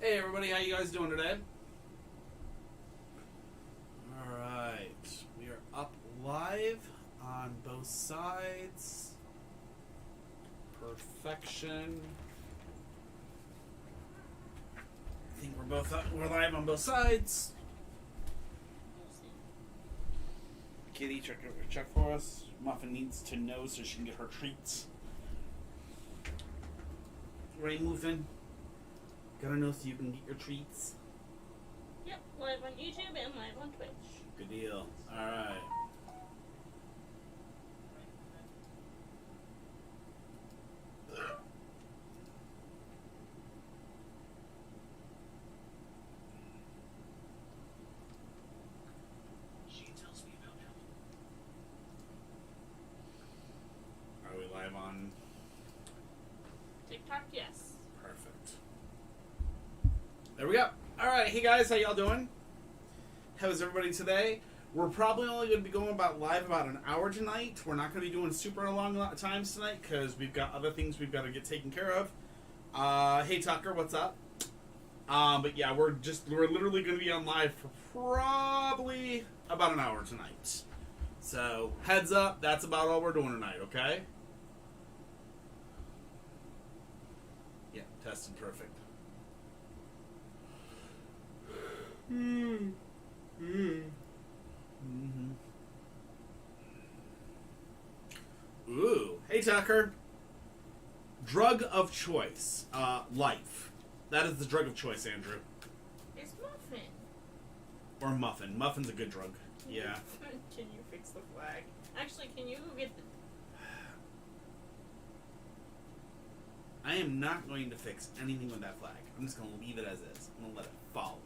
Hey everybody, how you guys doing today? Alright, we are up live on both sides. Perfection. I think we're live on both sides. Kitty, check for us. Muffin needs to know so she can get her treats. Ray Muffin, gotta know so you can get your treats. Yep, live on YouTube and live on Twitch. Good deal. Alright. Are we live on TikTok, yes. Perfect. There we go. Alright, hey guys, how y'all doing? How's everybody today? We're probably only going to be going about an hour tonight. We're not going to be doing super long times tonight because we've got other things we've got to get taken care of. Hey Tucker, what's up? But yeah, we're literally going to be on live for probably about an hour tonight. So, heads up, that's about all we're doing tonight, okay? Yeah, tested perfect. Ooh. Hey, Tucker. Drug of choice. Life. That is the drug of choice, Andrew. It's Muffin. Or muffin. Muffin's a good drug. Yeah. Can you fix the flag? Actually, can you go get the... I am not going to fix anything with that flag. I'm just going to leave it as is. I'm going to let it fall.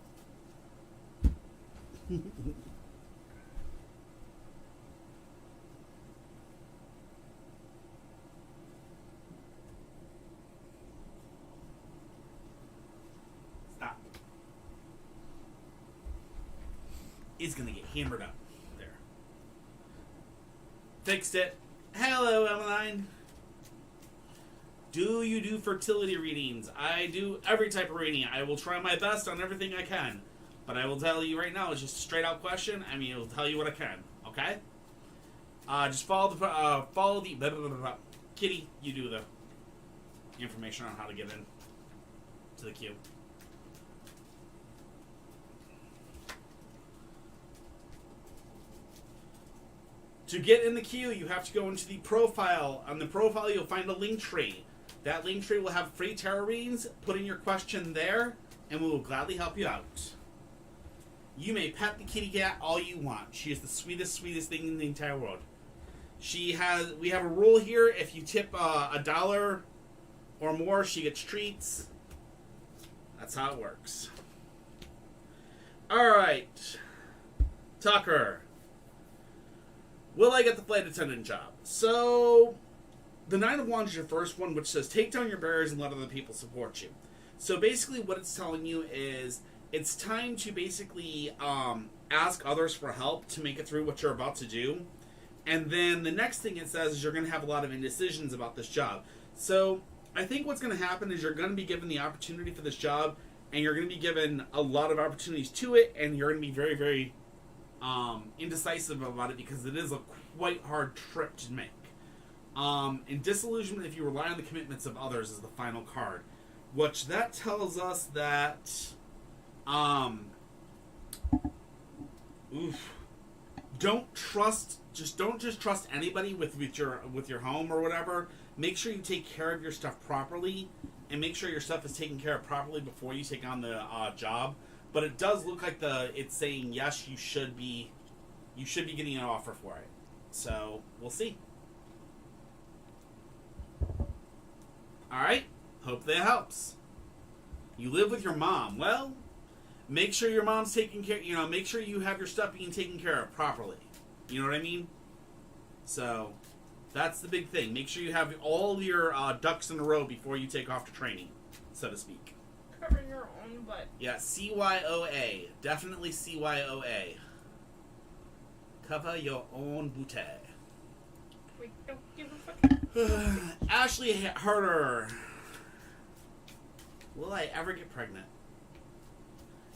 Stop. It's going to get hammered up. There. Fixed it. Hello, Emmeline. Do you do fertility readings? I do every type of reading. I will try my best on everything I can. But I will tell you right now, it's just a straight out question. I mean, it'll tell you what I can. Okay? Just follow the blah, blah, blah, blah. Kitty, you do the information on how to get in to the queue. To get in the queue, you have to go into the profile. On the profile, you'll find a link tree. That link tree will have free tarot readings. Put in your question there, and we will gladly help you out. You may pet the kitty cat all you want. She is the sweetest thing in the entire world. We have a rule here. If you tip $1 or more, she gets treats. That's how it works. Alright. Tucker. Will I get the flight attendant job? So, the Nine of Wands is your first one, which says, take down your barriers and let other people support you. So basically what it's telling you is, it's time to basically ask others for help to make it through what you're about to do. And then the next thing it says is you're going to have a lot of indecisions about this job. So I think what's going to happen is you're going to be given the opportunity for this job, and you're going to be given a lot of opportunities to it, and you're going to be very, very indecisive about it because it is a quite hard trip to make. And disillusionment, if you rely on the commitments of others, is the final card. Which that tells us that... don't just trust anybody with your home or whatever. Make sure you take care of your stuff properly, and make sure your stuff is taken care of properly before you take on the job. But it does look like it's saying yes, you should be getting an offer for it. So we'll see. All right, hope that helps. You live with your mom. Well, make sure your mom's taking care. Make sure you have your stuff being taken care of properly. You know what I mean? So that's the big thing. Make sure you have all your ducks in a row before you take off to training, so to speak. Cover your own butt. Yeah, CYOA. Definitely CYOA. Cover your own booty. We don't give a fuck. Ashley Harder. Will I ever get pregnant?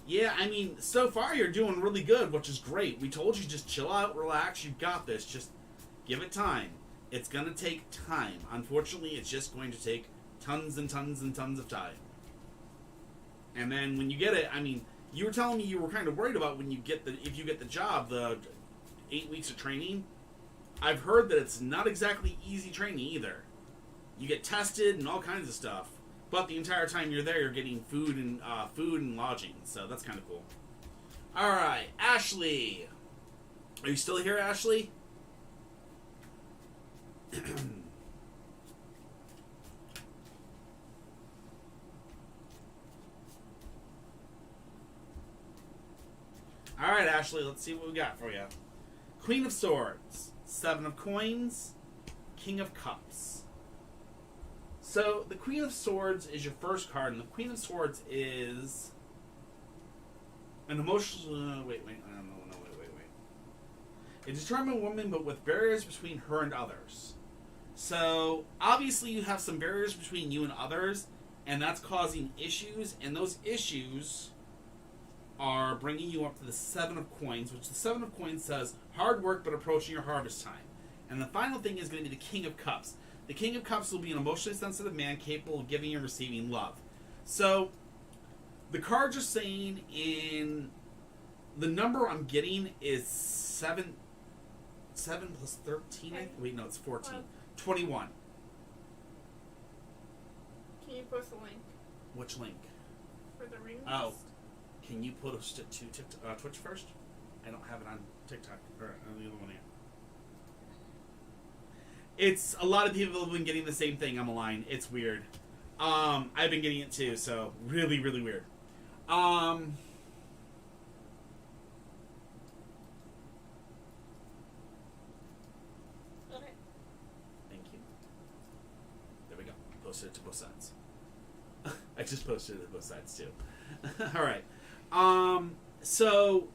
Yeah, I mean, so far you're doing really good, which is great. We told you just chill out, relax, you've got this. Just give it time. It's going to take time. Unfortunately, it's just going to take tons and tons and tons of time. And then when you get it, I mean, you were telling me you were kind of worried about when you get if you get the job, the 8 weeks of training. I've heard that it's not exactly easy training either. You get tested and all kinds of stuff. But the entire time you're there, you're getting food and lodging, so that's kind of cool. All right, Ashley, are you still here, Ashley? All right, Ashley, let's see what we got for you. Queen of Swords, 7 of Coins, King of Cups. So, the Queen of Swords is your first card, and the Queen of Swords is an emotional... wait. A determined woman, but with barriers between her and others. So, obviously you have some barriers between you and others, and that's causing issues, and those issues are bringing you up to the 7 of Coins, which the 7 of Coins says, hard work but approaching your harvest time. And the final thing is going to be the King of Cups. The King of Cups will be an emotionally sensitive man capable of giving and receiving love. So, the cards are saying in... The number I'm getting is 7 plus 13? Okay. Wait, no, it's 14. Well, 21. can you post a link Which link? for the ring Oh. list? Can you post it to Twitch first? I don't have it on TikTok or on the other one yet. It's a lot of people have been getting the same thing on the line. It's weird. I've been getting it too, so really, really weird. Okay. Thank you. There we go. Posted it to both sides. I just posted it to both sides too. All right. So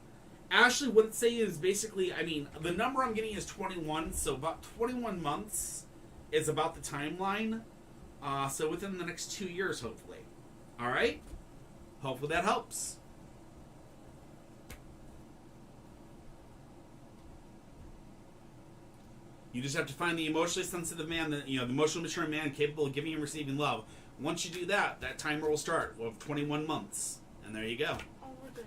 Ashley, what it's saying is basically, I mean, the number I'm getting is 21, so about 21 months is about the timeline. So within the next 2 years, hopefully. All right? Hopefully that helps. You just have to find the emotionally sensitive man, the emotionally mature man capable of giving and receiving love. Once you do that, that timer will start of 21 months. And there you go. Oh, we're good.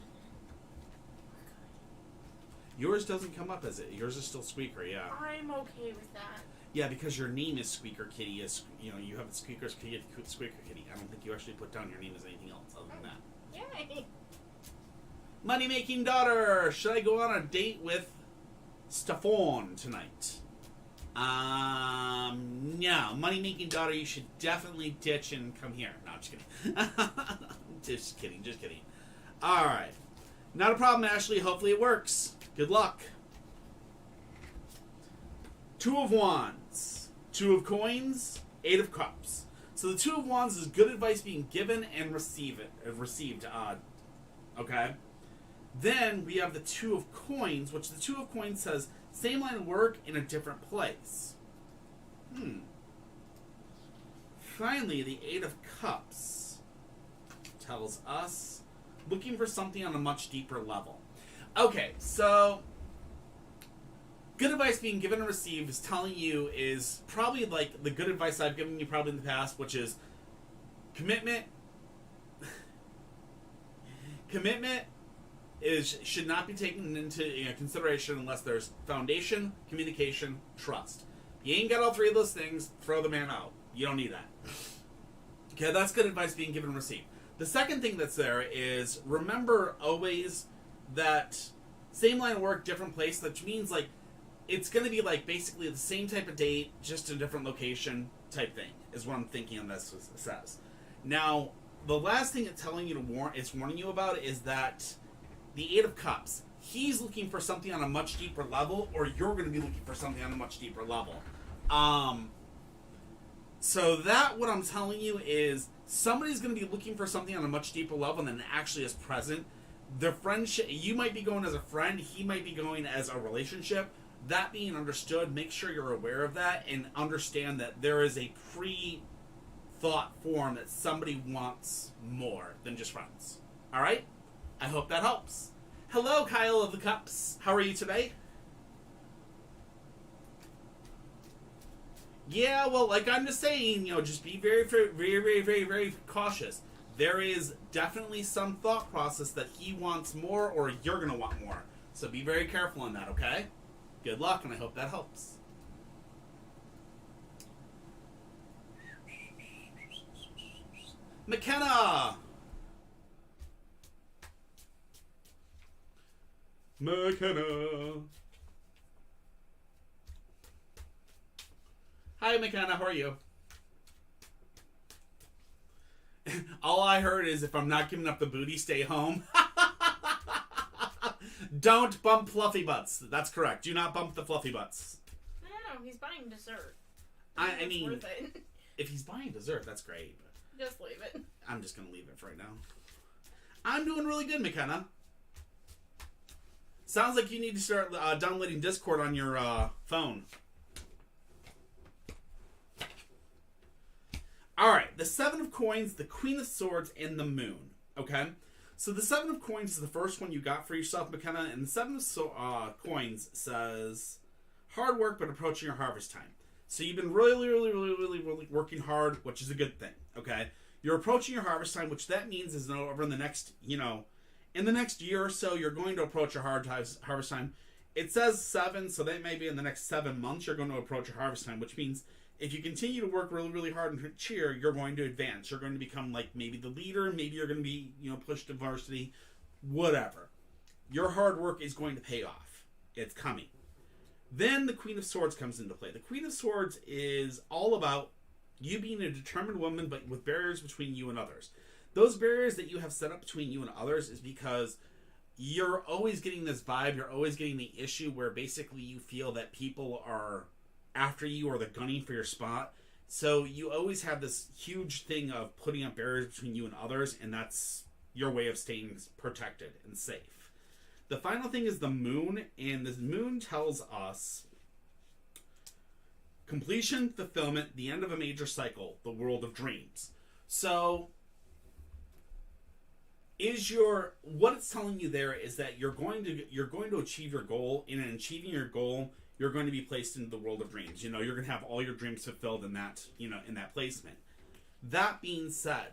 Yours doesn't come up as it. Yours is still Squeaker, yeah. I'm okay with that. Yeah, because your name is Squeaker Kitty. You have Squeaker Kitty. I don't think you actually put down your name as anything else other than that. Yay! Money making daughter. Should I go on a date with Stefan tonight? No. Money making daughter, you should definitely ditch and come here. No, I'm just kidding. Just kidding. All right. Not a problem, Ashley. Hopefully it works. Good luck. 2 of Wands, 2 of Coins, 8 of Cups. So the 2 of Wands is good advice being given and received. Okay? Then we have the 2 of Coins, which the 2 of Coins says, same line of work in a different place. Finally, the 8 of Cups tells us looking for something on a much deeper level. Okay, so good advice being given and received is telling you is probably like the good advice I've given you probably in the past, which is commitment. Commitment should not be taken into consideration unless there's foundation, communication, trust. You ain't got all 3 of those things, throw the man out. You don't need that. Okay, that's good advice being given and received. The second thing that's there is remember always that same line of work, different place, which means like it's going to be like basically the same type of date, just a different location type thing is what I'm thinking on this says. Now, the last thing it's telling you it's warning you about is that the 8 of Cups, he's looking for something on a much deeper level, or you're going to be looking for something on a much deeper level. So that, what I'm telling you is, somebody's going to be looking for something on a much deeper level than actually is present. Their friendship, you might be going as a friend, he might be going as a relationship. That being understood, make sure you're aware of that and understand that there is a pre-thought form that somebody wants more than just friends. Alright? I hope that helps. Hello, Kyle of the Cups. How are you today? Yeah, well, like I'm just saying, just be very, very, very, very, very, very cautious. There is definitely some thought process that he wants more or you're going to want more. So be very careful on that, okay? Good luck, and I hope that helps. McKenna! McKenna! Hi, McKenna, how are you? All I heard is if I'm not giving up the booty, stay home. Don't bump fluffy butts. That's correct. Do not bump the fluffy butts. No, he's buying dessert. I mean, worth it. If he's buying dessert, that's great. But Just leave it. I'm just going to leave it for right now. I'm doing really good, McKenna. Sounds like you need to start downloading Discord on your phone. Alright, the Seven of Coins, the Queen of Swords, and the Moon. Okay? So the Seven of Coins is the first one you got for yourself, McKenna, and the Seven of Coins says, hard work but approaching your harvest time. So you've been really working hard, which is a good thing, okay? You're approaching your harvest time, which that means is over in the next, in the next year or so, you're going to approach your harvest time. It says 7, so that may be in the next 7 months you're going to approach your harvest time, which means if you continue to work really hard and cheer, you're going to advance. You're going to become like maybe the leader, maybe you're going to be, pushed to varsity, whatever. Your hard work is going to pay off. It's coming. Then the Queen of Swords comes into play. The Queen of Swords is all about you being a determined woman, but with barriers between you and others. Those barriers that you have set up between you and others is because you're always getting this vibe, you're always getting the issue where basically you feel that people are after you or they're gunning for your spot. So you always have this huge thing of putting up barriers between you and others, and that's your way of staying protected and safe. The final thing is the Moon, and the Moon tells us completion, fulfillment, the end of a major cycle, the world of dreams. So what it's telling you there is that you're going to achieve your goal, and in achieving your goal, you're going to be placed into the world of dreams. You're going to have all your dreams fulfilled in that, in that placement. That being said,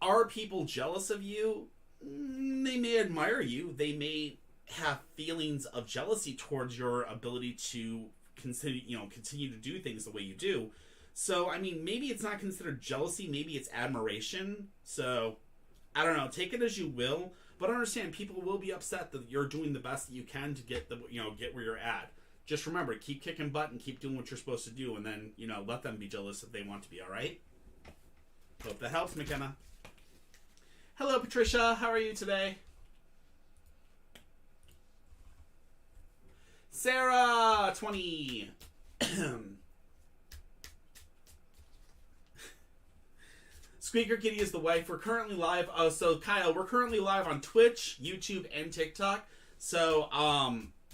are people jealous of you? They may admire you. They may have feelings of jealousy towards your ability to continue to do things the way you do. So, I mean, maybe it's not considered jealousy. Maybe it's admiration. So, I don't know. Take it as you will. But understand, people will be upset that you're doing the best that you can to get get where you're at. Just remember, keep kicking butt and keep doing what you're supposed to do, and then, let them be jealous if they want to be, alright? Hope that helps, McKenna. Hello, Patricia. How are you today? Sarah, 20. Squeaker Kitty is the wife. We're currently live. So, Kyle, we're currently live on Twitch, YouTube, and TikTok. So,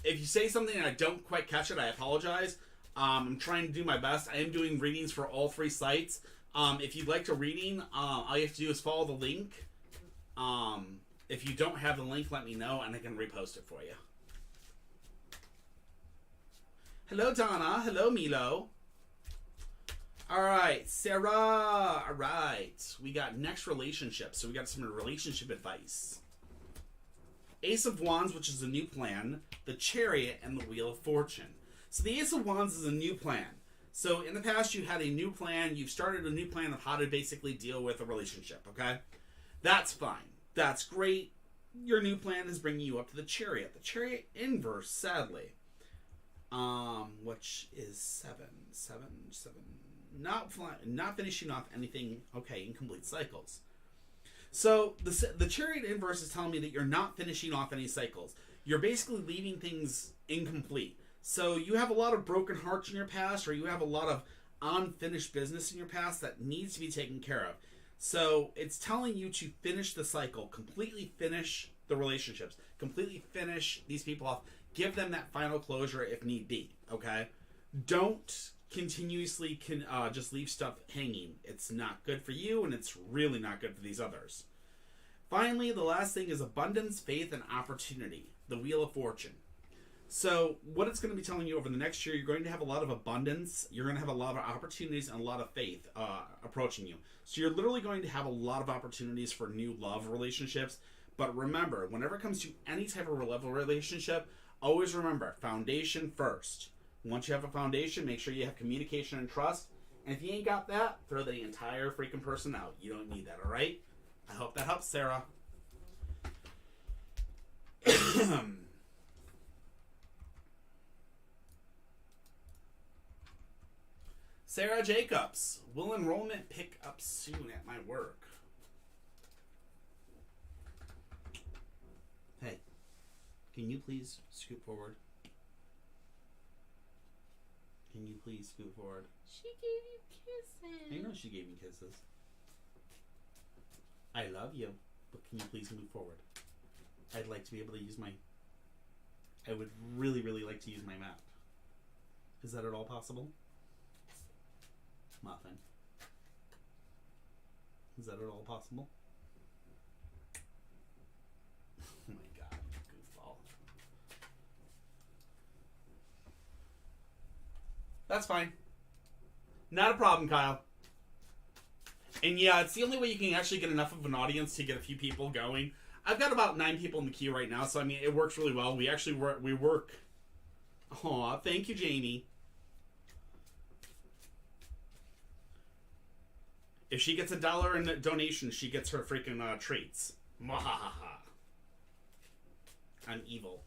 if you say something and I don't quite catch it, I apologize. I'm trying to do my best. I am doing readings for all 3 sites. If you'd like a reading, all you have to do is follow the link. If you don't have the link, let me know and I can repost it for you. Hello, Donna. Hello, Milo. Alright, Sarah. Alright. We got next relationship. So we got some relationship advice. Ace of Wands, which is a new plan, the Chariot, and the Wheel of Fortune. So the Ace of Wands is a new plan. So in the past, you had a new plan. You've started a new plan of how to basically deal with a relationship, okay? That's fine. That's great. Your new plan is bringing you up to the Chariot. The Chariot inverse, sadly, which is 7. Not finishing off anything, okay, incomplete cycles. So the Chariot inverse is telling me that you're not finishing off any cycles. You're basically leaving things incomplete. So you have a lot of broken hearts in your past, or you have a lot of unfinished business in your past that needs to be taken care of. So it's telling you to finish the cycle, completely finish the relationships, completely finish these people off, give them that final closure if need be, okay? Don't continuously just leave stuff hanging. It's not good for you, and it's really not good for these others. Finally, the last thing is abundance, faith, and opportunity. The Wheel of Fortune. So, what it's going to be telling you over the next year, you're going to have a lot of abundance, you're going to have a lot of opportunities, and a lot of faith approaching you. So, you're literally going to have a lot of opportunities for new love relationships. But remember, whenever it comes to any type of level relationship, always remember, foundation first. Once you have a foundation, make sure you have communication and trust. And if you ain't got that, throw the entire freaking person out. You don't need that, alright? I hope that helps, Sarah. Sarah Jacobs. Will enrollment pick up soon at my work? Hey, can you please scoot forward? Can you please scoot forward? She gave you kisses. I know she gave me kisses. I love you, but can you please move forward? I'd like to be able to use my... I would really, really like to use my map. Is that at all possible? Muffin. Is that at all possible? Oh my god, goofball. That's fine. Not a problem, Kyle. And yeah, it's the only way you can actually get enough of an audience to get a few people going. I've got about 9 people in the queue right now, so I mean, it works really well. We actually work. Aw, thank you, Jamie. If she gets $1 in donation, she gets her freaking treats. Mwahaha. I'm evil.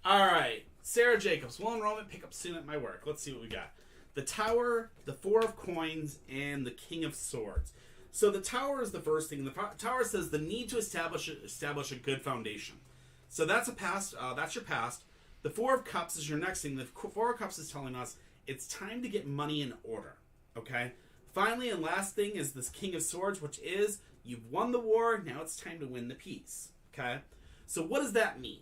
Alright. Sarah Jacobs. Will enrollment pick up soon at my work? Let's see what we got. The Tower, the Four of Coins, and the King of Swords. So the Tower is the first thing. The Tower says the need to establish a good foundation. So that's a past. That's your past. The Four of Cups is your next thing. The Four of Cups is telling us it's time to get money in order. Okay. Finally, and last thing is this King of Swords, which is you've won the war. Now it's time to win the peace. Okay. So what does that mean?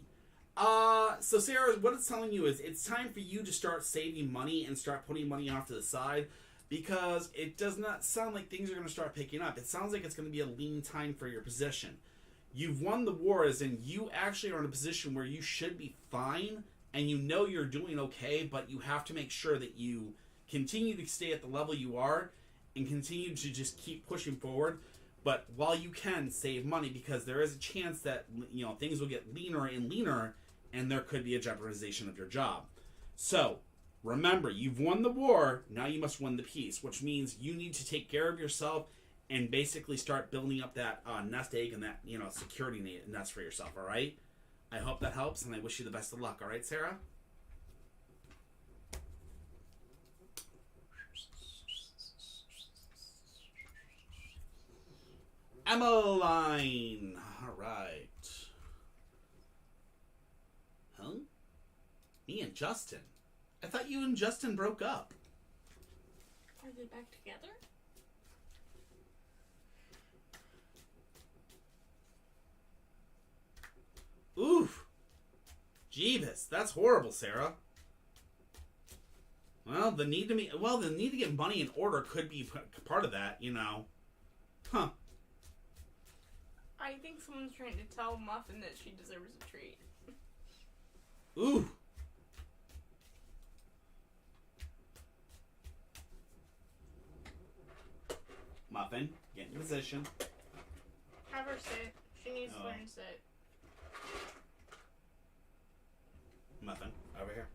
So Sarah, what it's telling you is it's time for you to start saving money and start putting money off to the side, because it does not sound like things are going to start picking up. It sounds like it's going to be a lean time for your position. You've won the war, as in you actually are in a position where you should be fine, and you know you're doing okay, but you have to make sure that you continue to stay at the level you are and continue to just keep pushing forward. But while you can, save money, because there is a chance that, you know, things will get leaner and leaner, and there could be a jeopardization of your job. So, remember, you've won the war, now you must win the peace, which means you need to take care of yourself and basically start building up that nest egg and that, you know, security nest for yourself, all right? I hope that helps, and I wish you the best of luck, all right, Sarah? Emmeline. All right. Huh? Me and Justin? I thought you and Justin broke up. Are they back together? Oof. Jeebus. That's horrible, Sarah. Well, the need to get money in order could be part of that, you know. Huh. I think someone's trying to tell Muffin that she deserves a treat. Ooh. Muffin, get in position. Have her sit. She needs to learn to sit. Muffin, over here.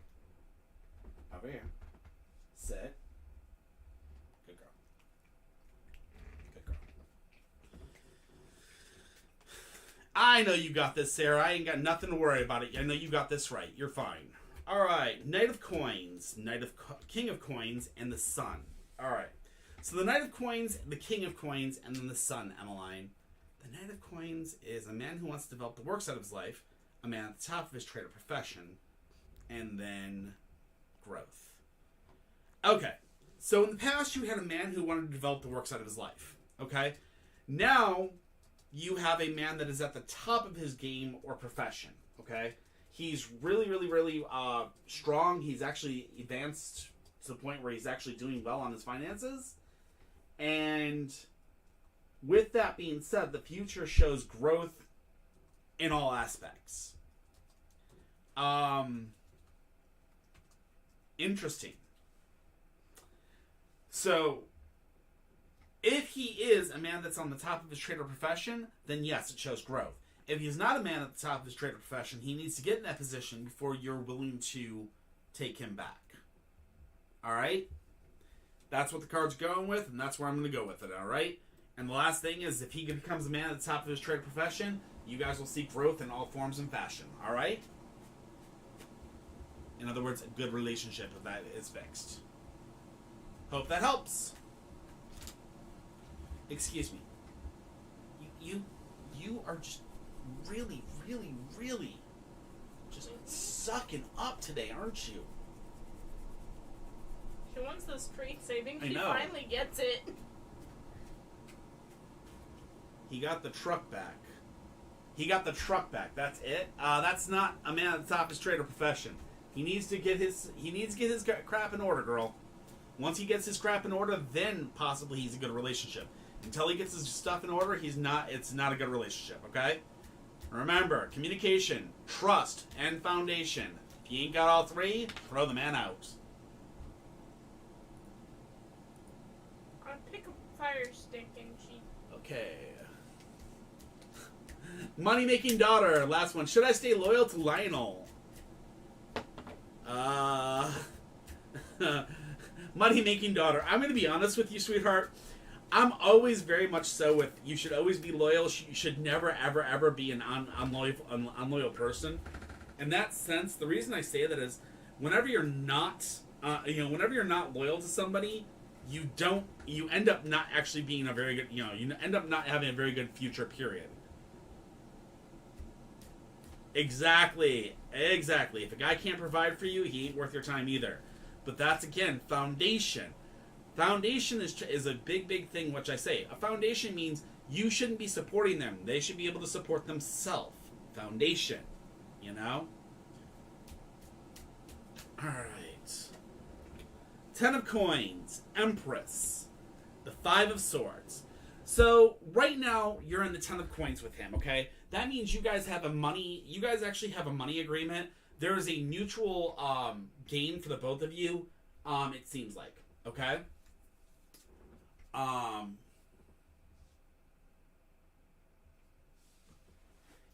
Over here. Sit. Good girl. Good girl. I know you got this, Sarah. I ain't got nothing to worry about it. I know you got this right. You're fine. Alright, Knight of Coins, King of Coins, and the Sun. Alright. So the Knight of Coins, the King of Coins, and then the Sun, Emmeline. The Knight of Coins is a man who wants to develop the work side of his life, a man at the top of his trade or profession, and then growth. Okay, so in the past you had a man who wanted to develop the work side of his life. Okay, now you have a man that is at the top of his game or profession. Okay, he's really, really, really strong. He's actually advanced to the point where he's actually doing well on his finances, and With that being said, the future shows growth in all aspects. Interesting. So, if he is a man that's on the top of his trade or profession, then yes, it shows growth. If he's not a man at the top of his trade or profession, he needs to get in that position before you're willing to take him back. Alright? That's what the card's going with, and that's where I'm going to go with it, alright? And the last thing is, if he becomes a man at the top of his trade or profession, you guys will see growth in all forms and fashion, alright? In other words, a good relationship if that is fixed. Hope that helps. Excuse me. You are just really, really, really just sucking up today, aren't you? She wants the street saving. I She know. finally gets it. He got the truck back. He got the truck back. That's it. That's not a man at the top of his trade or profession. He needs to get his crap in order, girl. Once he gets his crap in order, then possibly he's a good relationship. Until he gets his stuff in order, it's not a good relationship, okay? Remember, communication, trust, and foundation. If you ain't got all three, throw the man out. I'll pick a fire stick and she... Okay. Money-making daughter, last one. Should I stay loyal to Lionel? Money-making daughter. I'm going to be honest with you, sweetheart. I'm always very much so with you should always be loyal. You should never, ever, ever be an unloyal person. In that sense, the reason I say that is whenever you're not, whenever you're not loyal to somebody, you end up not actually being a very good, you end up not having a very good future, period. Exactly. If a guy can't provide for you, he ain't worth your time either. But that's, again, foundation. Foundation is a big thing, which I say. A foundation means you shouldn't be supporting them. They should be able to support themselves. Foundation. You know? Alright. 10 of Coins. Empress. The 5 of Swords. So, right now, you're in the 10 of Coins with him, okay? That means you guys actually have a money agreement. There is a mutual gain for the both of you, it seems like, okay?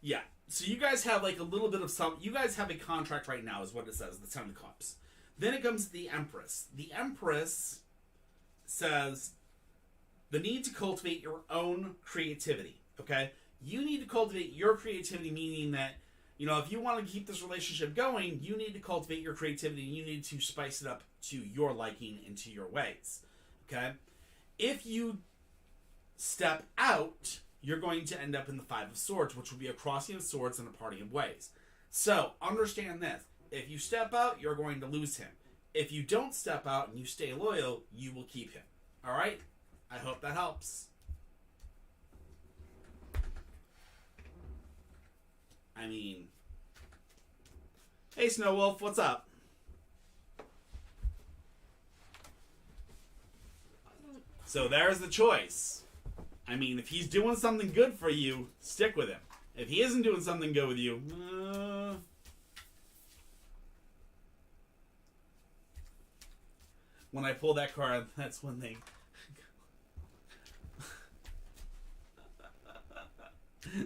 Yeah. So you guys have like a little bit of you guys have a contract right now is what it says, the 10 of Cups. Then it comes to the Empress. The Empress says the need to cultivate your own creativity, okay? You need to cultivate your creativity, meaning that, if you want to keep this relationship going, you need to cultivate your creativity and you need to spice it up to your liking and to your ways, okay? If you step out, you're going to end up in the 5 of Swords, which will be a crossing of swords and a parting of ways. So, understand this. If you step out, you're going to lose him. If you don't step out and you stay loyal, you will keep him. Alright? I hope that helps. I mean... Hey, Snow Wolf, what's up? So there's the choice. I mean, if he's doing something good for you, stick with him. If he isn't doing something good with you, when I pull that card, that's when they...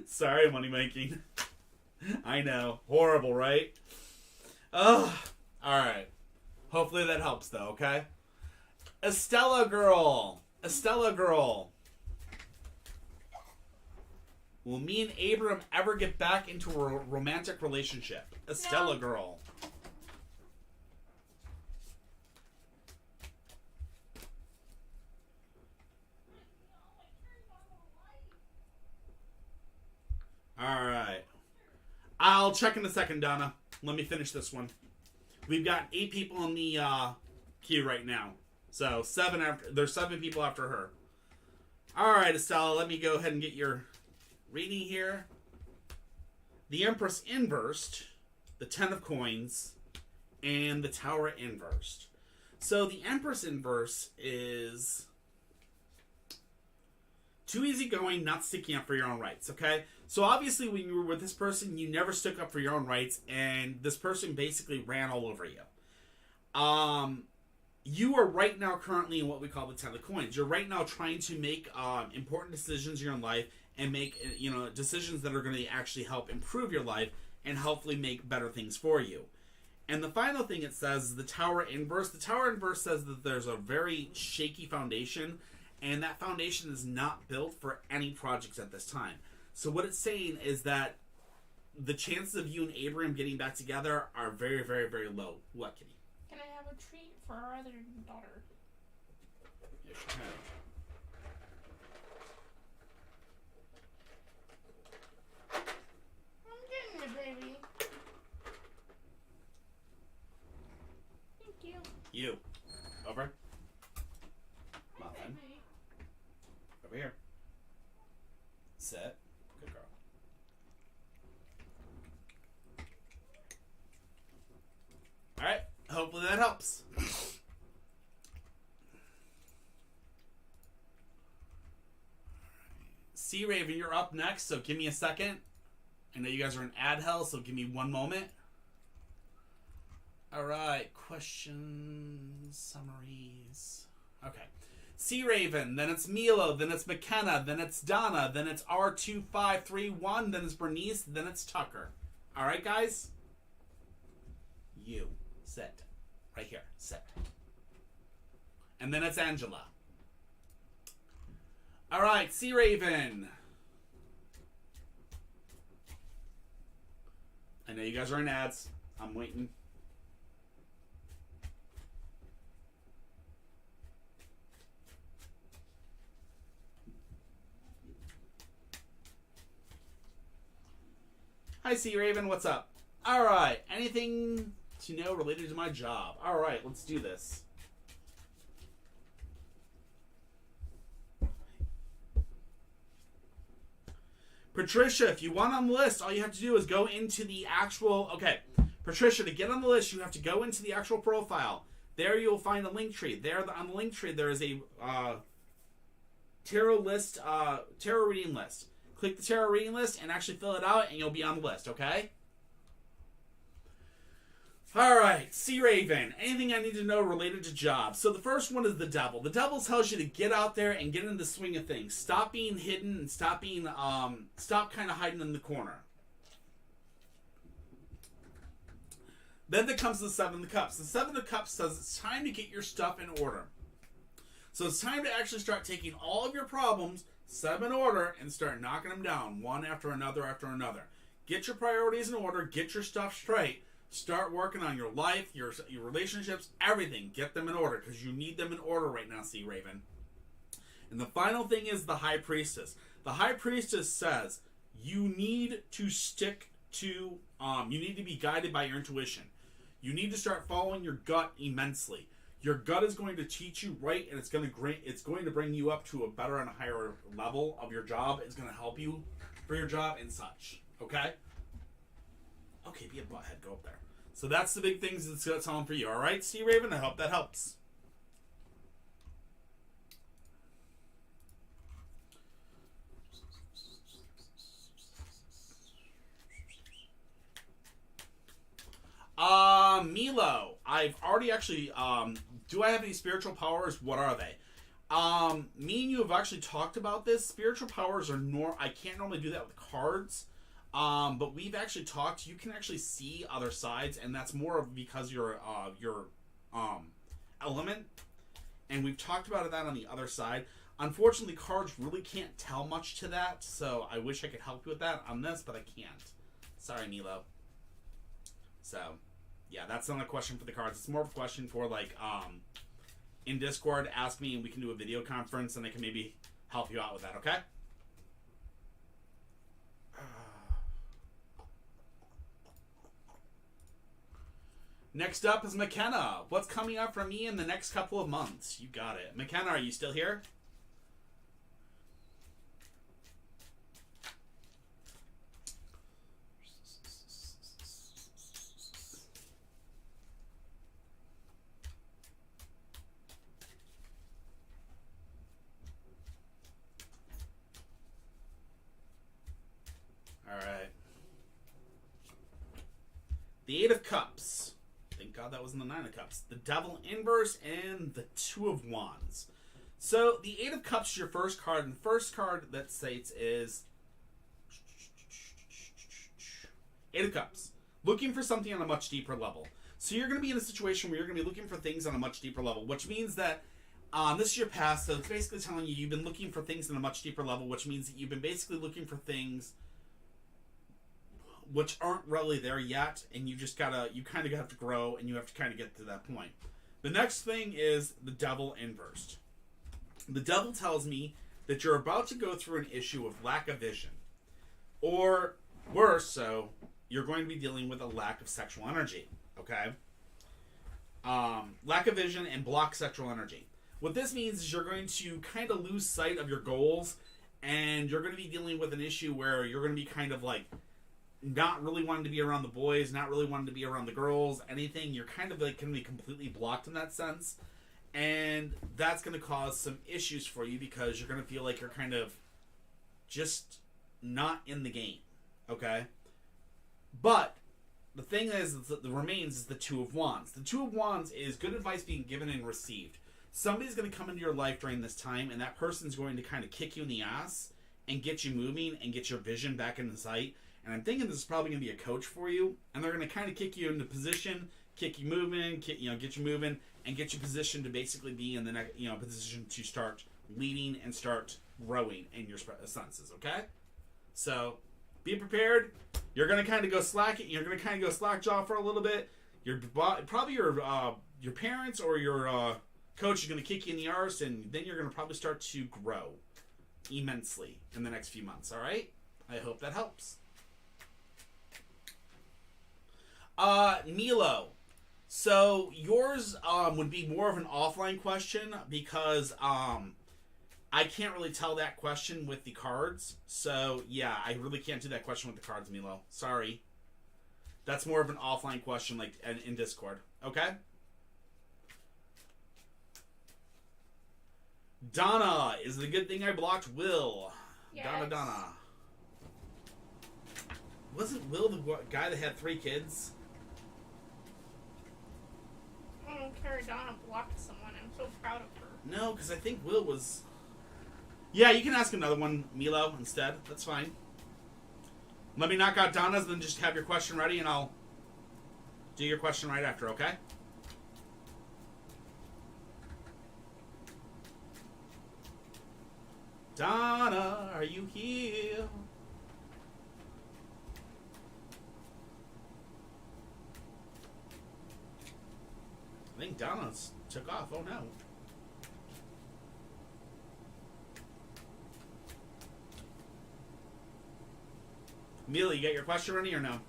Sorry, money making. I know. Horrible, right? Ugh. Alright. Hopefully that helps, though, okay? Estella girl. Will me and Abram ever get back into a romantic relationship? Estella girl. Alright. I'll check in a second, Donna. Let me finish this one. We've got 8 people in the queue right now. So, there's 7 people after her. Alright, Estella, let me go ahead and get your reading here. The Empress inversed, the 10 of Coins, and the Tower Too easygoing, not sticking up for your own rights, okay? So obviously when you were with this person, you never stuck up for your own rights, and this person basically ran all over you. You are right now currently in what we call the 10 of coins. You're right now trying to make important decisions in your life and make decisions that are going to actually help improve your life and hopefully make better things for you. And the final thing it says is the Tower Inverse. The Tower Inverse says that there's a very shaky foundation, and that foundation is not built for any projects at this time. So what it's saying is that the chances of you and Abraham getting back together are very, very, very low. What, Kitty? Can I have a treat for our other daughter? Yes, you can. I'm getting it, baby. Thank you. You. Over. Hi, Muffin. baby. Over here. Sit. Good girl. Alright. Hopefully that helps. Sea Raven, you're up next, so give me a second. I know you guys are in ad hell, so give me one moment. Alright, questions, summaries. Okay. Sea Raven, then it's Milo, then it's McKenna, then it's Donna, then it's R2531, then it's Bernice, then it's Tucker. Alright, guys? You. Sit. Right here. Sit. And then it's Angela. Alright, Sea Raven. I know you guys are in ads. I'm waiting. Hi, Sea Raven. What's up? Alright, anything to know related to my job? Alright, let's do this. Patricia, if you want on the list, all you have to do is go into the actual... Okay, Patricia, to get on the list, you have to go into the actual profile. There you'll find a link tree. There on the link tree, there is a tarot reading list. Click the tarot reading list and actually fill it out, and you'll be on the list, okay? Alright, Sea Raven. Anything I need to know related to jobs. So the first one is the devil. The devil tells you to get out there and get in the swing of things. Stop being hidden and stop kind of hiding in the corner. Then there comes the Seven of Cups. The Seven of Cups says it's time to get your stuff in order. So it's time to actually start taking all of your problems, set them in order, and start knocking them down one after another after another. Get your priorities in order. Get your stuff straight. Start working on your life, your relationships, everything. Get them in order because you need them in order right now, Sea Raven. And the final thing is the High Priestess. The High Priestess says you need to stick to, you need to be guided by your intuition. You need to start following your gut immensely. Your gut is going to teach you right, and it's going to bring you up to a better and a higher level of your job. It's going to help you for your job and such. Okay? Okay, be a butthead. Go up there. So that's the big things that's on for you. All right, Sea Raven? I hope that helps. Milo. I've already actually, do I have any spiritual powers? What are they? Me and you have actually talked about this. Spiritual powers are I can't normally do that with cards. But we've actually talked. You can actually see other sides, and that's more of because your element. And we've talked about that on the other side. Unfortunately, cards really can't tell much to that, so I wish I could help you with that on this, but I can't. Sorry, Milo. So, yeah, that's not a question for the cards. It's more of a question for, like, in Discord, ask me, and we can do a video conference, and I can maybe help you out with that, okay? Next up is McKenna. What's coming up for me in the next couple of months? You got it. McKenna, are you still here? Eight of Cups. Thank God that was in the Nine of Cups. The Devil inverse and the Two of Wands. So the Eight of Cups is your first card, and the first card that states is Eight of Cups. Looking for something on a much deeper level. So you're going to be in a situation where you're going to be looking for things on a much deeper level, which means that this is your past, so it's basically telling you you've been looking for things on a much deeper level, which means that you've been basically looking for things which aren't really there yet, and you kind of have to grow, and you have to kind of get to that point. The next thing is the Devil inversed. The Devil tells me that you're about to go through an issue of lack of vision. Or, worse so, you're going to be dealing with a lack of sexual energy. Okay? Lack of vision and blocked sexual energy. What this means is you're going to kind of lose sight of your goals, and you're going to be dealing with an issue where you're going to be kind of like not really wanting to be around the boys, not really wanting to be around the girls, anything. You're kind of like going to be completely blocked in that sense. And that's going to cause some issues for you because you're going to feel like you're kind of just not in the game. Okay? But the thing is that the remains is the Two of Wands. The Two of Wands is good advice being given and received. Somebody's going to come into your life during this time, and that person's going to kind of kick you in the ass and get you moving and get your vision back into sight. And I'm thinking this is probably going to be a coach for you, and they're going to kind of kick you into position, kick you moving, get you moving, and get you positioned to basically be in the next, position to start leading and start growing in your senses. Okay, so be prepared. You're going to kind of go slack. You're going to kind of go slack-jaw for a little bit. Probably your parents or your coach is going to kick you in the arse, and then you're going to probably start to grow immensely in the next few months. All right, I hope that helps. Milo. So yours would be more of an offline question because I can't really tell that question with the cards. So yeah, I really can't do that question with the cards, Milo. Sorry. That's more of an offline question, like in Discord. Okay? Donna, is it a good thing I blocked Will? Yes. Donna. Wasn't Will the guy that had 3 kids? I don't care. Donna blocked someone. I'm so proud of her. No, because I think Will was... Yeah, you can ask another one, Milo, instead. That's fine. Let me knock out Donna's, then just have your question ready, and I'll do your question right after, okay? Donna, are you here? I think Donna's took off. Oh no. Amelia, you got your question ready or no?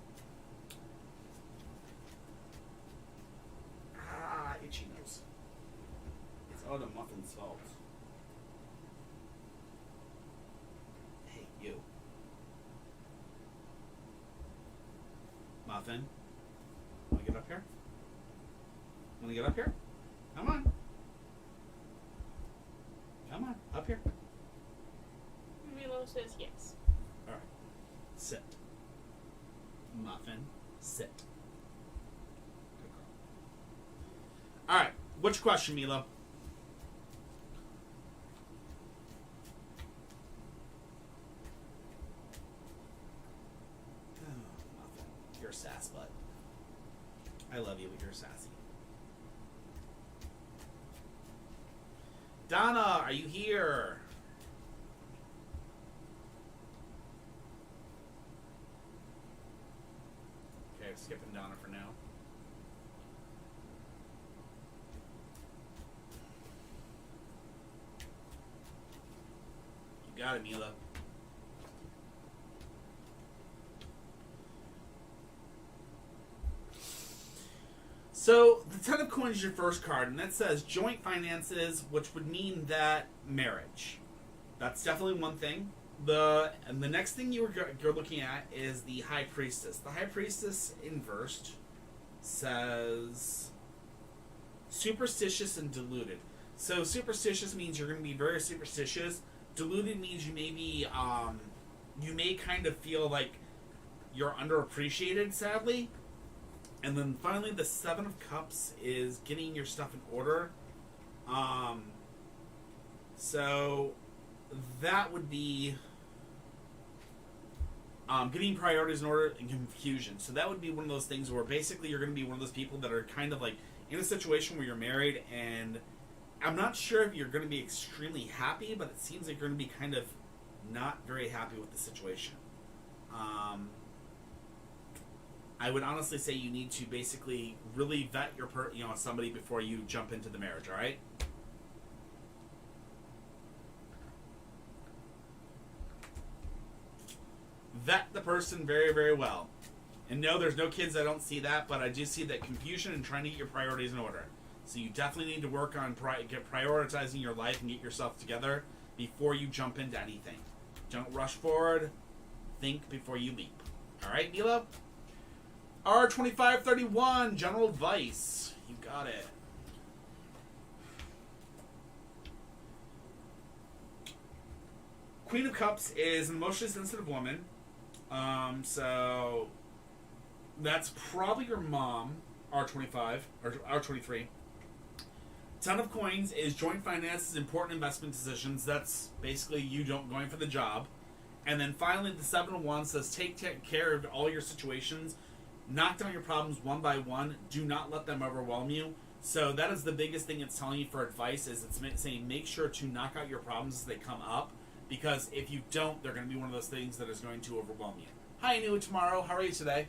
Itchy nose. It's all the muffin's fault. Hey, you. Muffin. Wanna get up here? Wanna get up here? Come on. Come on, up here. Milo says yes. Alright. Sit. Muffin. Sit. Good girl. Alright. Which question, Milo? Oh, Muffin. You're a sass butt. I love you, but you're sassy. Donna, are you here? Okay, skipping Donna for now. You got it, Mila. So, the Ten of Coins is your first card, and that says joint finances, which would mean that marriage. That's definitely one thing. And the next thing you're looking at is the High Priestess. The High Priestess inversed says superstitious and deluded. So superstitious means you're going to be very superstitious. Deluded means you may be, you may kind of feel like you're underappreciated, sadly. And then finally, the Seven of Cups is getting your stuff in order. So that would be getting priorities in order and confusion. So that would be one of those things where basically you're going to be one of those people that are kind of like in a situation where you're married, and I'm not sure if you're going to be extremely happy, but it seems like you're going to be kind of not very happy with the situation. I would honestly say you need to basically really vet your somebody before you jump into the marriage. All right. Vet the person very, very well. And no, there's no kids. I don't see that, but I do see that confusion and trying to get your priorities in order. So you definitely need to work on prioritizing your life and get yourself together before you jump into anything. Don't rush forward. Think before you leap. All right, Milo? R2531, general advice. You got it. Queen of Cups is an emotionally sensitive woman. So that's probably your mom, R25, or R23. Ten of Coins is joint finances, important investment decisions. That's basically you going for the job. And then finally, the Seven of Wands says take care of all your situations. Knock down your problems one by one. Do not let them overwhelm you. So that is the biggest thing it's telling you for advice, is it's saying make sure to knock out your problems as they come up. Because if you don't, they're going to be one of those things that is going to overwhelm you. Hi, New Tomorrow. How are you today?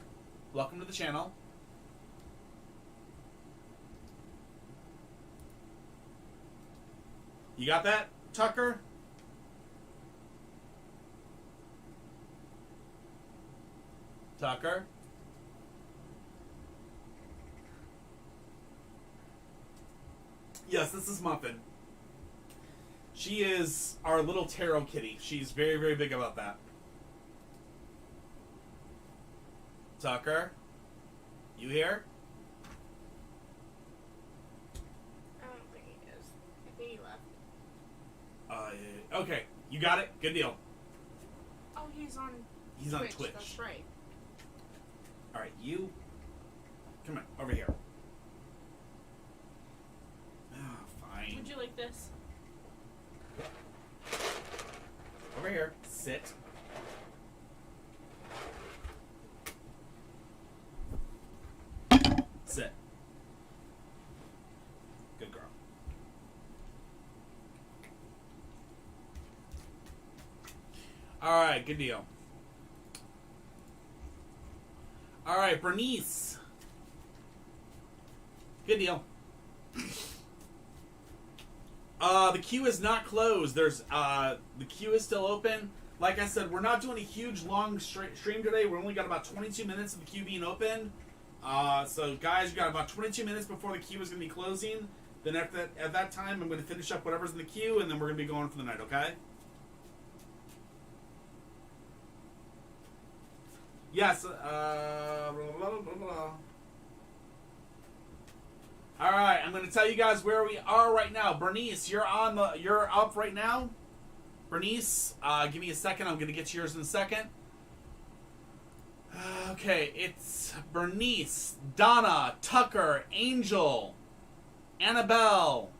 Welcome to the channel. You got that, Tucker? Tucker? Yes, this is Muffin. She is our little tarot kitty. She's very, very big about that. Tucker? You here? I don't think he is. I think he left. Okay. You got it? Good deal. Oh, he's on Twitch. That's right. Alright, you... Come on, over here. Ah, fine. Would you like this? Over here. Sit. Sit. Good girl. Alright, good deal. Alright, Bernice. Good deal. The queue is not closed. There's the queue is still open. Like I said, we're not doing a huge long stream today. We're only got about 22 minutes of the queue being open. So guys, you got about 22 minutes before the queue is going to be closing. Then at that time, I'm going to finish up whatever's in the queue, and then we're going to be going for the night. Okay? Yes. Blah, blah, blah, blah. All right, I'm going to tell you guys where we are right now. Bernice, you're up right now. Bernice, give me a second. I'm going to get yours in a second. Okay, it's Bernice, Donna, Tucker, Angel, Annabelle,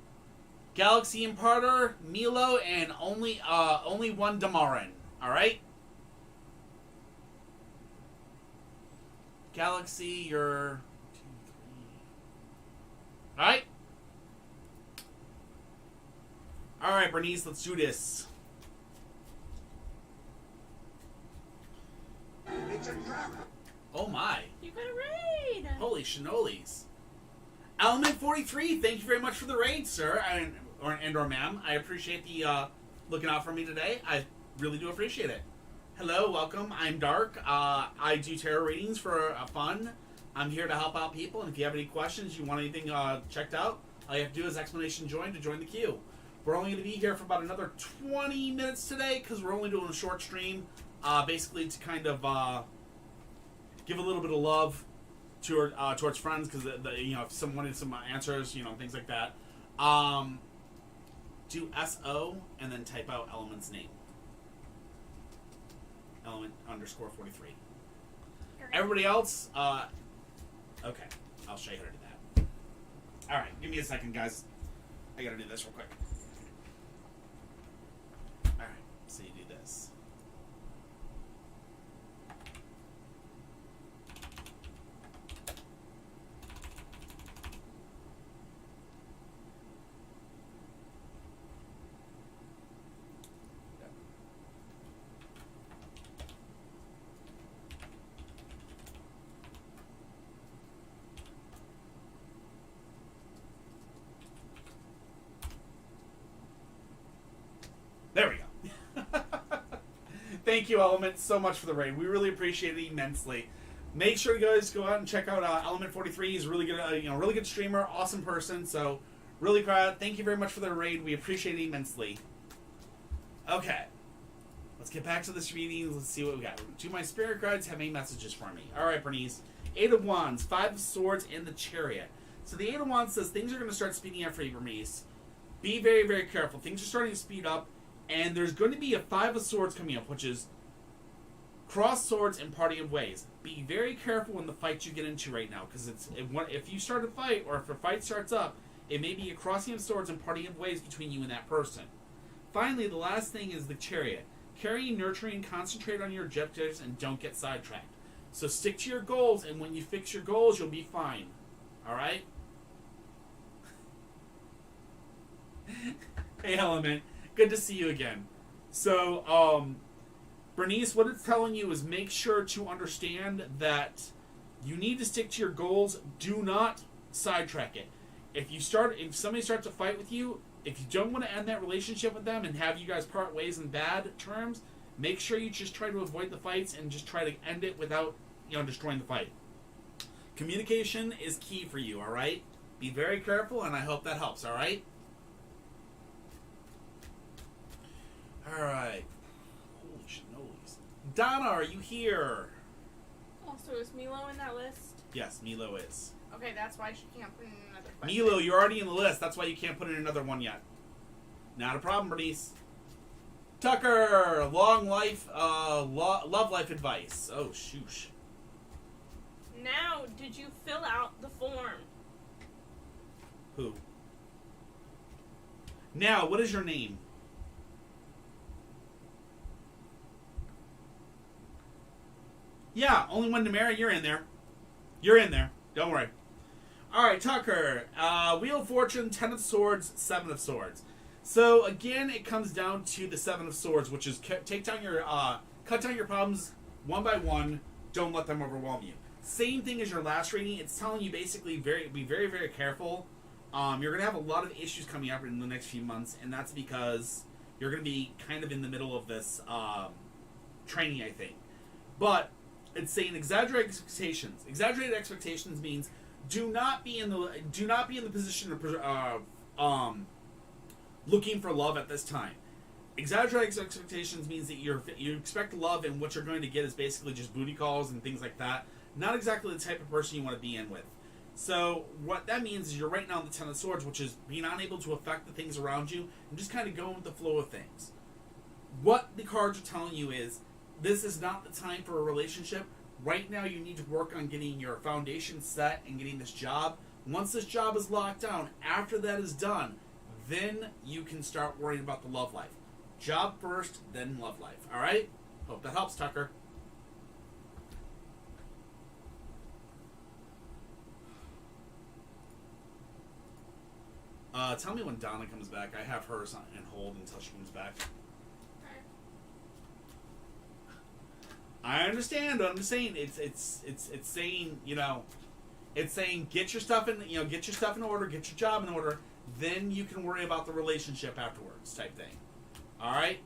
Galaxy Imparter, Milo, and only one Damarin. All right. Galaxy, you're 2, 3. All right. All right, Bernice, let's do this. It's a trap. Oh my. You got a raid! Holy shinolis. Element 43, thank you very much for the raid, sir, or ma'am. I appreciate the looking out for me today. I really do appreciate it. Hello, welcome. I'm Dark. I do tarot readings for fun. I'm here to help out people, and if you have any questions, you want anything checked out, all you have to do is exclamation join to join the queue. We're only going to be here for about another 20 minutes today because we're only doing a short stream, basically to kind of give a little bit of love to towards friends, because if someone wanted some answers, things like that. Do SO and then type out Element's name. Element _43. Everybody else, Okay, I'll show you how to do that. All right, give me a second, guys. I gotta do this real quick. All right, so you do this. There we go. Thank you, Element, so much for the raid. We really appreciate it immensely. Make sure you guys go out and check out Element 43. He's a really good, really good streamer, awesome person. So, really proud. Thank you very much for the raid. We appreciate it immensely. Okay, let's get back to this reading. Let's see what we got. Do my spirit guides have any messages for me? All right, Bernice. 8 of Wands, 5 of Swords, and the Chariot. So the 8 of Wands says things are going to start speeding up for you, Bernice. Be very, very careful. Things are starting to speed up. And there's going to be a 5 of Swords coming up, which is cross swords and parting of ways. Be very careful in the fight you get into right now, because if you start a fight, or if a fight starts up, it may be a crossing of swords and parting of ways between you and that person. Finally, the last thing is the Chariot. Carrying, nurturing, concentrate on your objectives, and don't get sidetracked. So stick to your goals, and when you fix your goals, you'll be fine. Alright? Hey, Element. Good to see you again. So, Bernice, what it's telling you is make sure to understand that you need to stick to your goals. Do not sidetrack it. If somebody starts to fight with you, if you don't want to end that relationship with them and have you guys part ways in bad terms, make sure you just try to avoid the fights and just try to end it without, destroying the fight. Communication is key for you, all right? Be very careful, and I hope that helps, all right? All right. Holy shinolis. Donna, are you here? Also, is Milo in that list? Yes, Milo is. Okay, that's why she can't put in another question. Milo, you're already in the list. That's why you can't put in another one yet. Not a problem, Bernice. Tucker, long life, love life advice. Oh, shoosh. Now, did you fill out the form? Who? Now, what is your name? Yeah, only one to marry. You're in there. You're in there. Don't worry. All right, Tucker. Wheel of Fortune, 10 of Swords, 7 of Swords. So again, it comes down to the 7 of Swords, which is cut down your problems one by one. Don't let them overwhelm you. Same thing as your last reading. It's telling you basically be very, very careful. You're gonna have a lot of issues coming up in the next few months, and that's because you're gonna be kind of in the middle of this training, I think. But it's saying exaggerated expectations. Exaggerated expectations means do not be in the position of looking for love at this time. Exaggerated expectations means that you expect love, and what you're going to get is basically just booty calls and things like that. Not exactly the type of person you want to be in with. So what that means is you're right now on the 10 of Swords, which is being unable to affect the things around you and just kind of going with the flow of things. What the cards are telling you is this is not the time for a relationship. Right now you need to work on getting your foundation set and getting this job. Once this job is locked down, after that is done, then you can start worrying about the love life. Job first, then love life. All right? Hope that helps, Tucker. Tell me when Donna comes back. I have her on hold until she comes back. I understand. I'm just saying it's saying, it's saying get your stuff in order, get your job in order, then you can worry about the relationship afterwards, type thing. All right.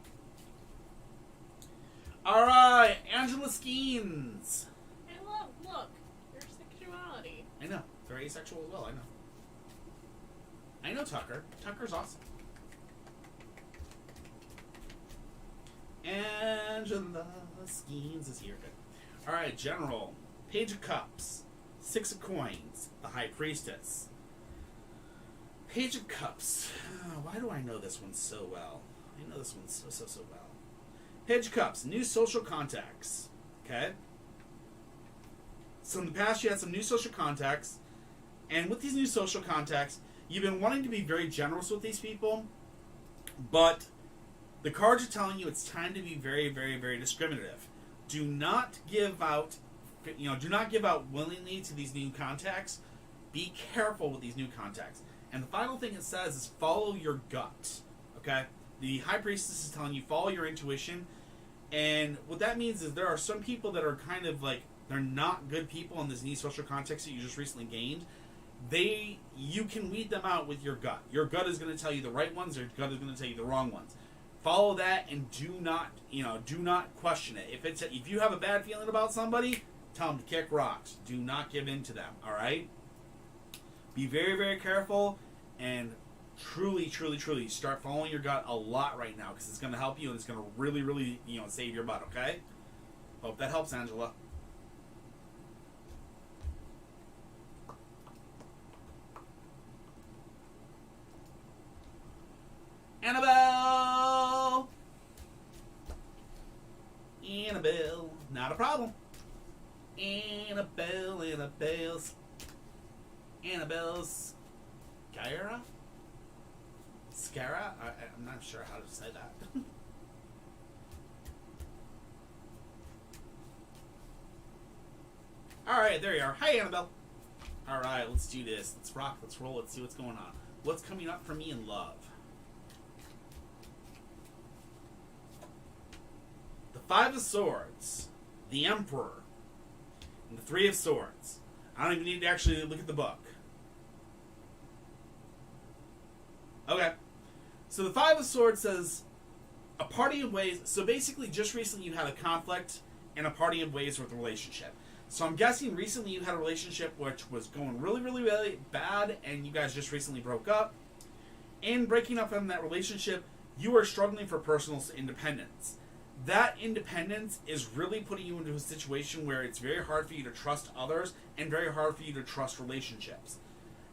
All right, Angela Skeens. Hey, look, your sexuality. I know, they're asexual as well. I know Tucker. Tucker's awesome. Angela Skeens is here. Good. All right, General. Page of Cups. 6 of Coins. The High Priestess. Page of Cups. Why do I know this one so well? I know this one so well. Page of Cups. New social contacts. Okay. So in the past, you had some new social contacts, and with these new social contacts, you've been wanting to be very generous with these people, but the cards are telling you it's time to be very, very, very discriminative. Do not give out, do not give out willingly to these new contacts. Be careful with these new contacts. And the final thing it says is follow your gut. Okay? The High Priestess is telling you follow your intuition. And what that means is there are some people that are kind of like, they're not good people in this new social context that you just recently gained. You can weed them out with your gut. Your gut is going to tell you the right ones, your gut is going to tell you the wrong ones. Follow that and do not question it. If you have a bad feeling about somebody, tell them to kick rocks. Do not give in to them, all right? Be very, very careful and truly, truly, truly start following your gut a lot right now because it's going to help you and it's going to really, really, save your butt, okay? Hope that helps, Angela. Annabelle, not a problem. Annabelle's Scara? Scara? I'm not sure how to say that. Alright, there you are. Hi, Annabelle. Alright, let's do this. Let's rock, let's roll, let's see what's going on. What's coming up for me in love? The Five of Swords, the Emperor, and the Three of Swords. I don't even need to actually look at the book. Okay. So the Five of Swords says a party of ways. So basically, just recently you had a conflict and a party of ways with a relationship. So I'm guessing recently you had a relationship which was going really, really, really bad, and you guys just recently broke up. In breaking up from that relationship, you are struggling for personal independence. That independence is really putting you into a situation where it's very hard for you to trust others and very hard for you to trust relationships.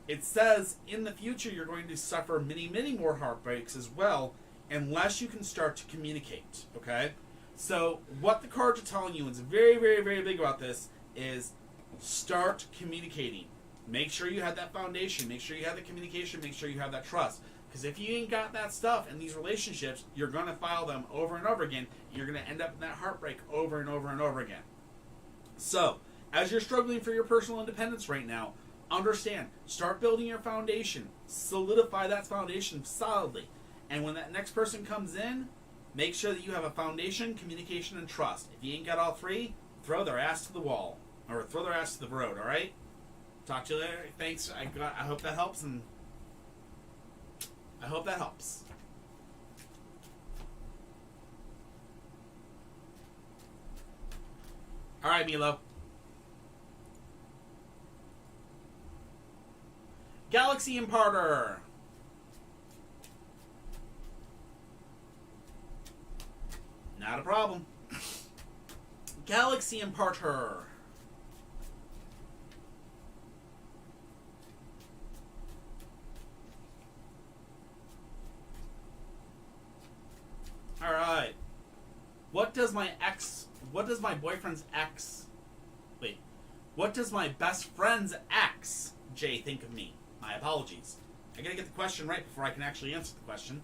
It says in the future you're going to suffer many, many more heartbreaks as well unless you can start to communicate, okay? So what the cards are telling you, and it's very, very, very big about this, is start communicating. Make sure you have that foundation. Make sure you have the communication. Make sure you have that trust. Because if you ain't got that stuff in these relationships, you're going to file them over and over again. And you're going to end up in that heartbreak over and over and over again. So, as you're struggling for your personal independence right now, understand, start building your foundation. Solidify that foundation solidly. And when that next person comes in, make sure that you have a foundation, communication, and trust. If you ain't got all three, throw their ass to the wall. Or throw their ass to the road, alright? Talk to you later. Thanks. I hope that helps, and I hope that helps. Alright, Milo. Galaxy Imparter. Not a problem. Galaxy Imparter. Alright. What does my boyfriend's ex... Wait. What does my best friend's ex, Jay, think of me? My apologies. I gotta get the question right before I can actually answer the question.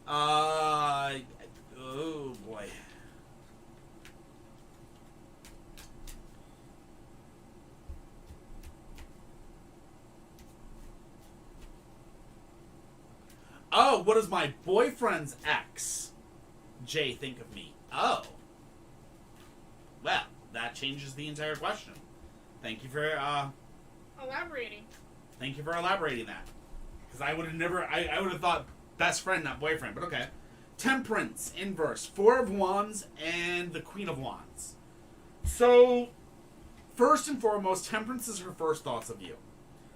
Oh boy. Oh, what does my boyfriend's ex, Jay, think of me? Oh. Well, that changes the entire question. Thank you for, Elaborating. Thank you for elaborating that. Because I would have never, I would have thought best friend, not boyfriend, but okay. Temperance, inverse, Four of Wands, and the Queen of Wands. So, first and foremost, Temperance is her first thoughts of you.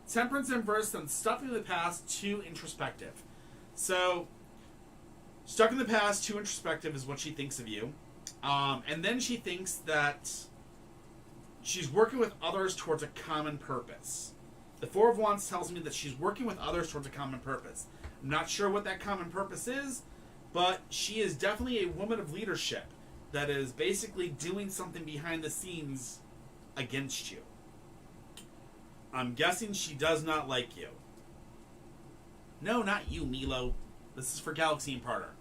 Temperance inverse, then stuck in the past, too introspective. So, stuck in the past, too introspective is what she thinks of you. And then she thinks that she's working with others towards a common purpose. The Four of Wands tells me that she's working with others towards a common purpose. I'm not sure what that common purpose is, but she is definitely a woman of leadership. that is basically doing something behind the scenes against you. I'm guessing she does not like you. No, not you, Milo. This is for Galaxy Imparter.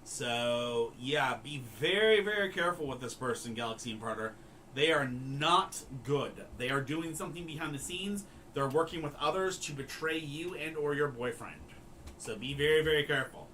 So, yeah, be very, very careful with this person, Galaxy Imparter. They are not good. They are doing something behind the scenes. They're working with others to betray you and or your boyfriend. So be very, very careful.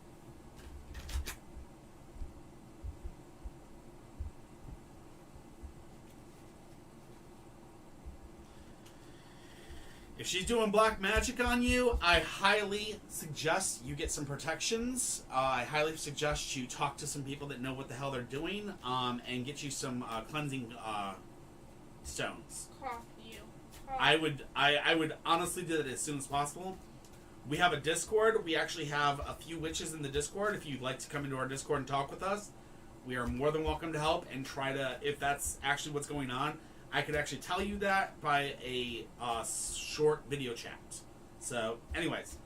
If she's doing black magic on you, I highly suggest you get some protections. I highly suggest you talk to some people that know what the hell they're doing, and get you some cleansing stones. Cough you. Cough. I would honestly do that as soon as possible. We have a Discord. We actually have a few witches in the Discord. If you'd like to come into our Discord and talk with us, we are more than welcome to help and try to, if that's actually what's going on, I could actually tell you that by a short video chat. So, anyways,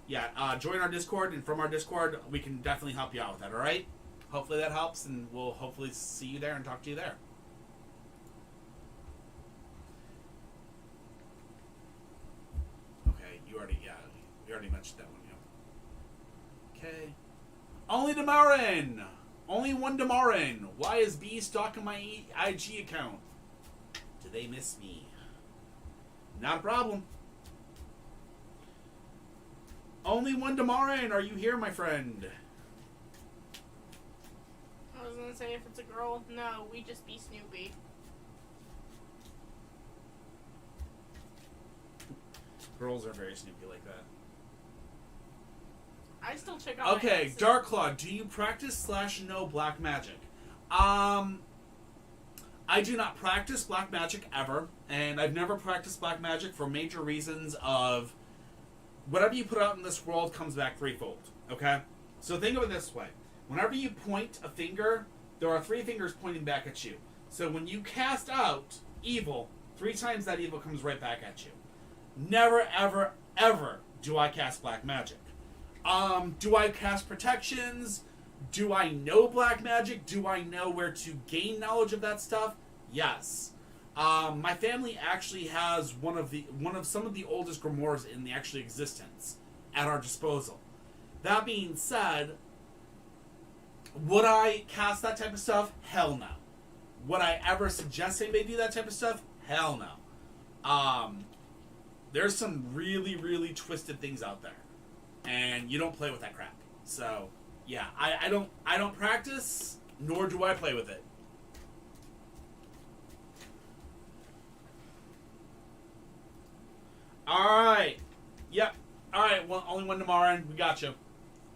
yeah, join our Discord, and from our Discord, we can definitely help you out with that, alright? Hopefully that helps, and we'll hopefully see you there and talk to you there. Okay, you already mentioned that one, yeah. Okay. Only Damarin! Only one Damarin! Why is B stalking my IG account? Do they miss me? Not a problem. Only one Damarin, are you here, my friend? I was gonna say if it's a girl, no, we just be Snoopy. Girls are very snoopy like that. I still check out my Okay, exes. Darklaw, do you practice / know black magic? I do not practice black magic ever, and I've never practiced black magic for major reasons of whatever you put out in this world comes back threefold, okay? So think of it this way. Whenever you point a finger, there are 3 fingers pointing back at you. So when you cast out evil, 3 times that evil comes right back at you. Never, ever, ever do I cast black magic. Do I cast protections? Do I know black magic? Do I know where to gain knowledge of that stuff? Yes. My family actually has one of some of the oldest grimoires in the actual existence at our disposal. That being said, would I cast that type of stuff? Hell no. Would I ever suggest anybody do that type of stuff? Hell no. There's some really, really twisted things out there, and you don't play with that crap. So, yeah, I don't practice, nor do I play with it. Alright. Yep. Alright, well, only one tomorrow, and we got you.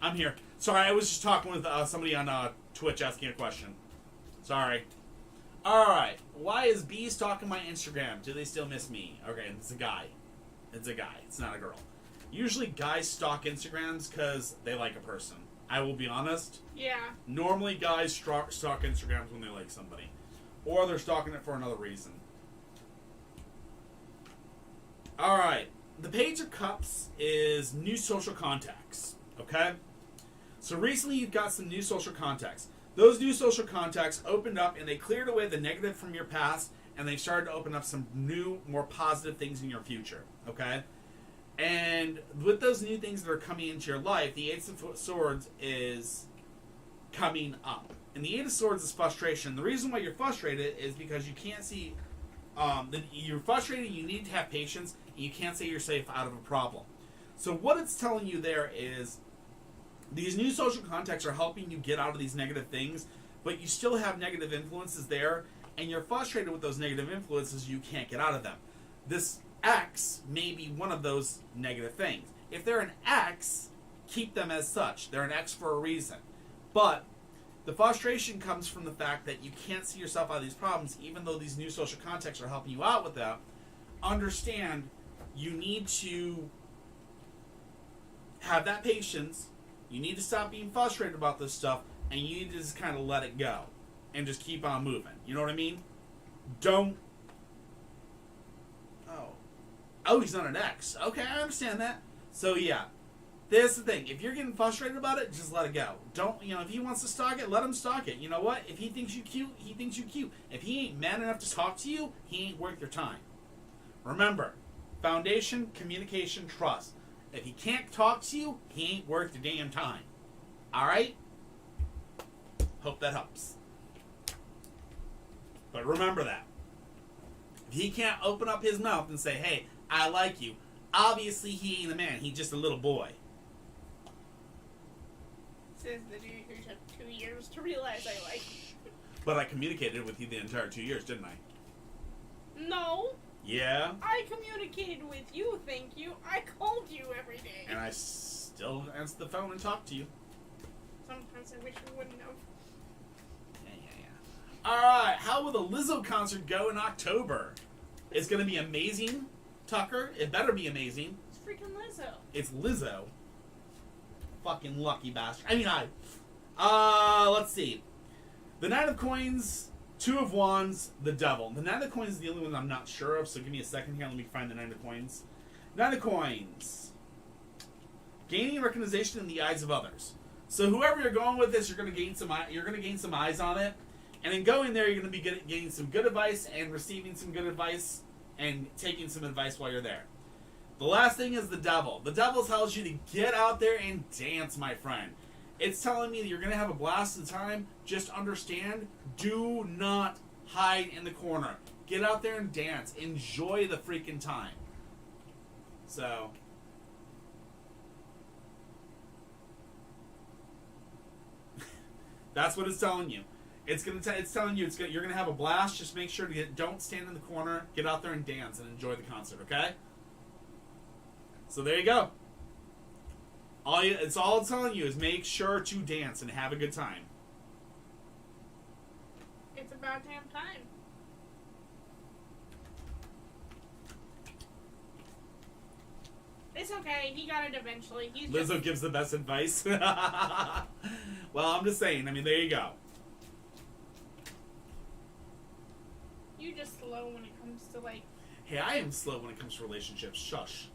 I'm here. Sorry, I was just talking with somebody on Twitch asking a question. Sorry. Alright. Why is B stalking my Instagram? Do they still miss me? Okay, it's a guy. It's a guy. It's not a girl. Usually guys stalk Instagrams because they like a person. I will be honest. Yeah. Normally guys stalk Instagrams when they like somebody. Or they're stalking it for another reason. Alright. The Page of Cups is new social contacts. Okay? So recently you've got some new social contacts. Those new social contacts opened up and they cleared away the negative from your past, and they've started to open up some new, more positive things in your future. Okay? And with those new things that are coming into your life, the Ace of Swords is coming up. And the Eight of Swords is frustration. The reason why you're frustrated is because you can't see... you're frustrated, you need to have patience, and you can't say you're safe out of a problem. So what it's telling you there is these new social contacts are helping you get out of these negative things, but you still have negative influences there, and you're frustrated with those negative influences, you can't get out of them. This X may be one of those negative things. If they're an X, keep them as such. They're an X for a reason. But the frustration comes from the fact that you can't see yourself out of these problems, even though these new social contacts are helping you out with that. Understand, you need to have that patience. You need to stop being frustrated about this stuff, and you need to just kind of let it go and just keep on moving. You know what I mean? Don't... Oh, he's not an X. Okay, I understand that. So, yeah. This is the thing. If you're getting frustrated about it, just let it go. Don't, if he wants to stalk it, let him stalk it. You know what? If he thinks you cute, he thinks you cute. If he ain't man enough to talk to you, he ain't worth your time. Remember, foundation, communication, trust. If he can't talk to you, he ain't worth your damn time. Alright? Hope that helps. But remember that. If he can't open up his mouth and say, hey, I like you, obviously he ain't a man. He's just a little boy. Says the dude who took 2 years to realize I like. But I communicated with you the entire 2 years, didn't I? No. Yeah? I communicated with you, thank you. I called you every day. And I still answer the phone and talk to you. Sometimes I wish you wouldn't have. Yeah. Alright, how will the Lizzo concert go in October? It's going to be amazing, Tucker. It better be amazing. It's freaking Lizzo. It's Lizzo. Fucking lucky bastard. Let's see. The Knight of Coins, Two of Wands, the Devil. The Knight of Coins is the only one I'm not sure of, so give me a second here. Let me find the Knight of Coins. Knight of Coins. Gaining recognition in the eyes of others. So whoever you're going with this, you're going to gain some eyes on it. And in going there, you're going to be getting some good advice and receiving some good advice and taking some advice while you're there. The last thing is the Devil. The Devil tells you to get out there and dance, my friend. It's telling me that you're going to have a blast of time. Just understand, do not hide in the corner. Get out there and dance. Enjoy the freaking time. So, that's what it's telling you. It's telling you you're gonna have a blast. Just make sure to don't stand in the corner. Get out there and dance and enjoy the concert. Okay. So there you go. It's all it's telling you is make sure to dance and have a good time. It's about damn time. It's okay. He got it eventually. Lizzo gives the best advice. Well, I'm just saying. There you go. You just slow when it comes to Hey, I am slow when it comes to relationships. Shush.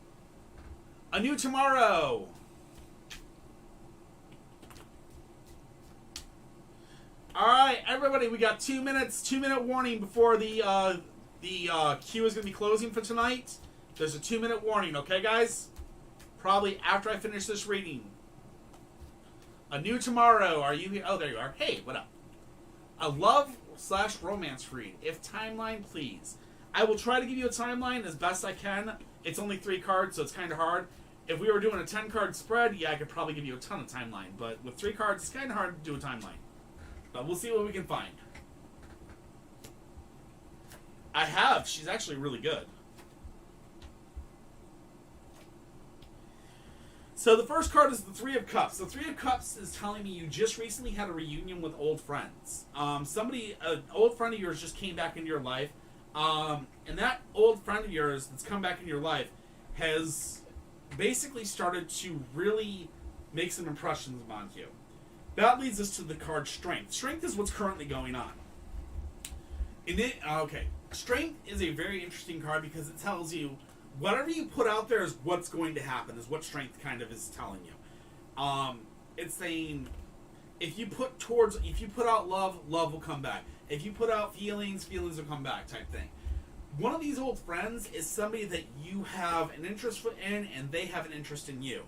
A new tomorrow. All right, everybody. We got 2 minutes. 2-minute warning before the queue is going to be closing for tonight. There's a 2-minute warning. Okay, guys. Probably after I finish this reading. A new tomorrow. Are you here? Oh, there you are. Hey, what up? A love/romance read. If timeline, please. I will try to give you a timeline as best I can. It's only 3 cards, so it's kind of hard. If we were doing a 10-card spread, yeah, I could probably give you a ton of timeline. But with 3 cards, it's kind of hard to do a timeline. But we'll see what we can find. I have. She's actually really good. So the first card is the Three of Cups. The Three of Cups is telling me you just recently had a reunion with old friends. An old friend of yours just came back into your life. And that old friend of yours that's come back into your life has basically started to really make some impressions upon you. That leads us to the card Strength. Strength is what's currently going on. Strength is a very interesting card because it tells you whatever you put out there is what's going to happen, is what Strength kind of is telling you. It's saying if you put out love, love will come back. If you put out feelings, feelings will come back type thing. One of these old friends is somebody that you have an interest in and they have an interest in you.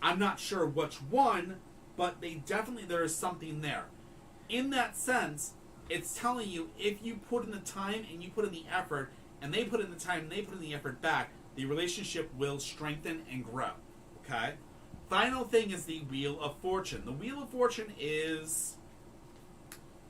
I'm not sure which one, but there is something there. In that sense, it's telling you if you put in the time and you put in the effort and they put in the time and they put in the effort back, the relationship will strengthen and grow. Okay? Final thing is the Wheel of Fortune. The Wheel of Fortune is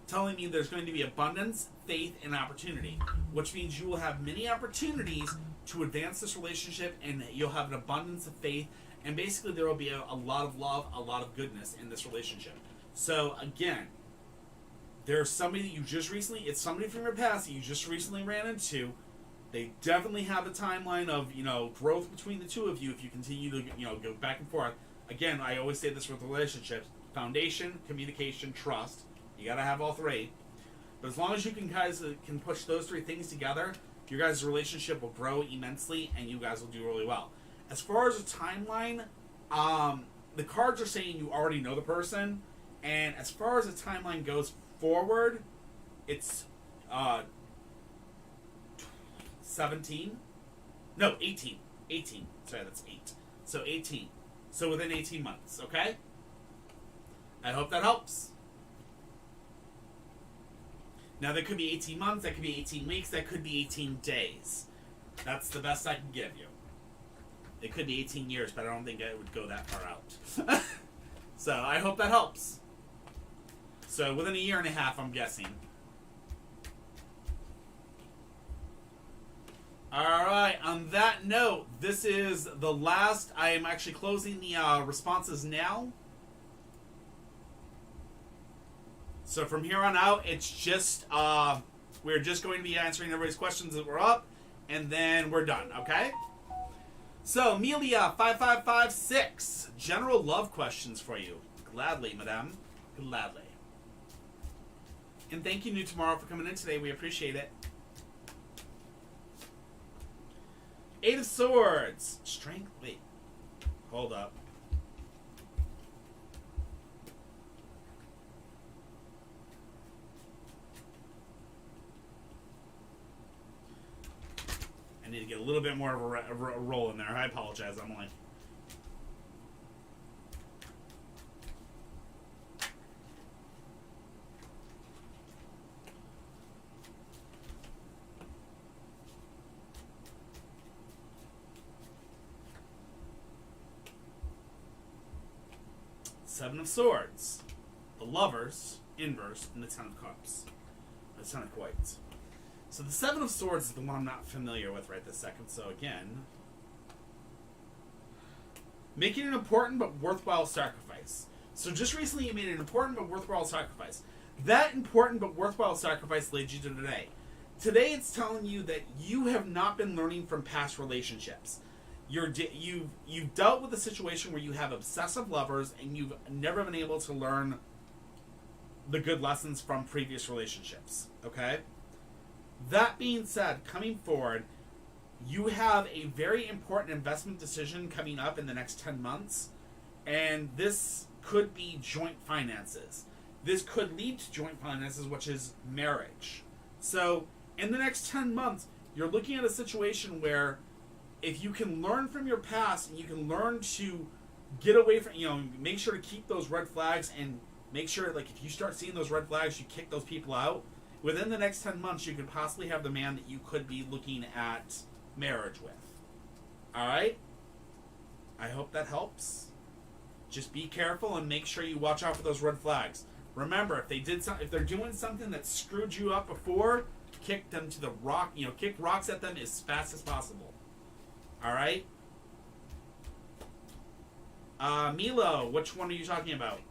telling me there's going to be abundance, faith, and opportunity, which means you will have many opportunities to advance this relationship and you'll have an abundance of faith, and basically there will be a lot of love, a lot of goodness in this relationship. So again, there's somebody it's somebody from your past that you just recently ran into. They definitely have a timeline of, growth between the two of you if you continue to, go back and forth. Again, I always say this with relationships: foundation, communication, trust. You gotta have all 3. But as long as you can push those 3 things together, your guys' relationship will grow immensely and you guys will do really well. As far as a timeline, the cards are saying you already know the person, and as far as the timeline goes forward, it's 17? No, 18. 18. Sorry, that's 8. So 18. So within 18 months, okay? I hope that helps. Now, that could be 18 months, that could be 18 weeks, that could be 18 days. That's the best I can give you. It could be 18 years, but I don't think it would go that far out. So, I hope that helps. So, within a year and a half, I'm guessing. Alright, on that note, this is the last. I am actually closing the responses now. So from here on out, it's just, we're just going to be answering everybody's questions that were up, and then we're done, okay? So, Melia5556, general love questions for you. Gladly, madame. Gladly. And thank you, New Tomorrow, for coming in today. We appreciate it. 8 of Swords. Strength. Wait. Hold up. I need to get a little bit more of a roll in there. I apologize, Emily. Seven of Swords, the Lovers, inverse, and the Ten of Cups. The Ten of Quoits. So the Seven of Swords is the one I'm not familiar with right this second. So again, making an important but worthwhile sacrifice. So just recently you made an important but worthwhile sacrifice. That important but worthwhile sacrifice led you to today. Today it's telling you that you have not been learning from past relationships. You've dealt with a situation where you have obsessive lovers and you've never been able to learn the good lessons from previous relationships. Okay? That being said, coming forward, you have a very important investment decision coming up in the next 10 months, and this could be joint finances. This could lead to joint finances, which is marriage. So, in the next 10 months, you're looking at a situation where if you can learn from your past and you can learn to get away from, make sure to keep those red flags and make sure, like, if you start seeing those red flags, you kick those people out. Within the next 10 months, you could possibly have the man that you could be looking at marriage with. Alright? I hope that helps. Just be careful and make sure you watch out for those red flags. Remember, if they're doing something that screwed you up before, kick them to the rock, kick rocks at them as fast as possible. Alright? Milo, which one are you talking about?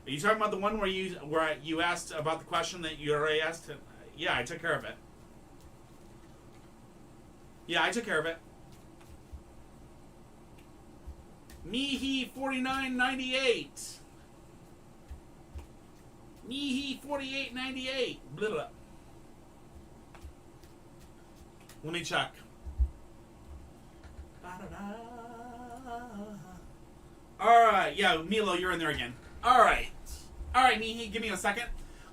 Are you talking about the one where you asked about the question that you already asked? Yeah, I took care of it. Yeah, I took care of it. Mihi4998. Mihi4898. Blah, blah. Let me check. Alright, yeah, Milo, you're in there again. Alright, Mihi, give me a second.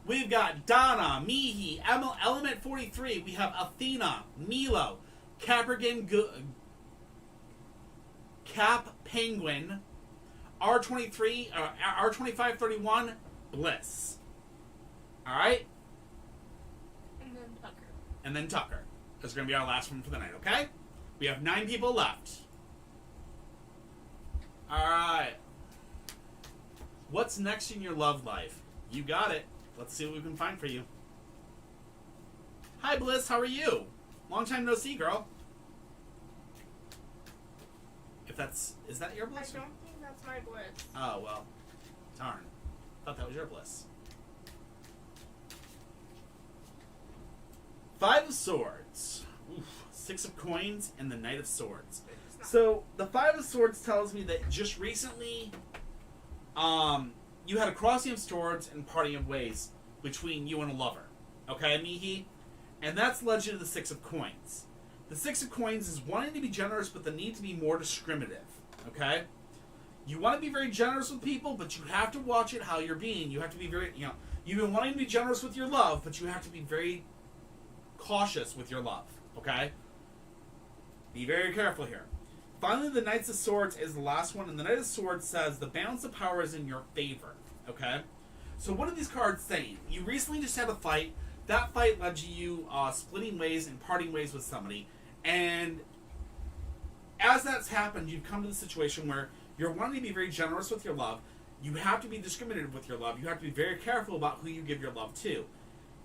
We've got Donna, Mihi, Element 43. We have Athena, Milo, Cap Penguin, R23, R2531, Bliss. Alright? And then Tucker. That's going to be our last one for the night, okay? We have 9 people left. Alright. What's next in your love life? You got it. Let's see what we can find for you. Hi, Bliss. How are you? Long time no see, girl. Is that your Bliss? I don't think that's my Bliss. Oh, well. Darn. Thought that was your Bliss. 5 of Swords. Oof. 6 of Coins and the Knight of Swords. So, the 5 of Swords tells me that just recently, you had a crossing of swords and parting of ways between you and a lover. Okay, Mihi? And that's led you to the Six of Coins. The Six of Coins is wanting to be generous, but the need to be more discriminative. Okay? You want to be very generous with people, but you have to watch it how you're being. You have to be very, you've been wanting to be generous with your love, but you have to be very cautious with your love. Okay? Be very careful here. Finally, the Knights of Swords is the last one, and the Knight of Swords says the balance of power is in your favor. Okay? So what are these cards saying? You recently just had a fight. That fight led to you splitting ways and parting ways with somebody. And as that's happened, you've come to the situation where you're wanting to be very generous with your love. You have to be discriminative with your love. You have to be very careful about who you give your love to.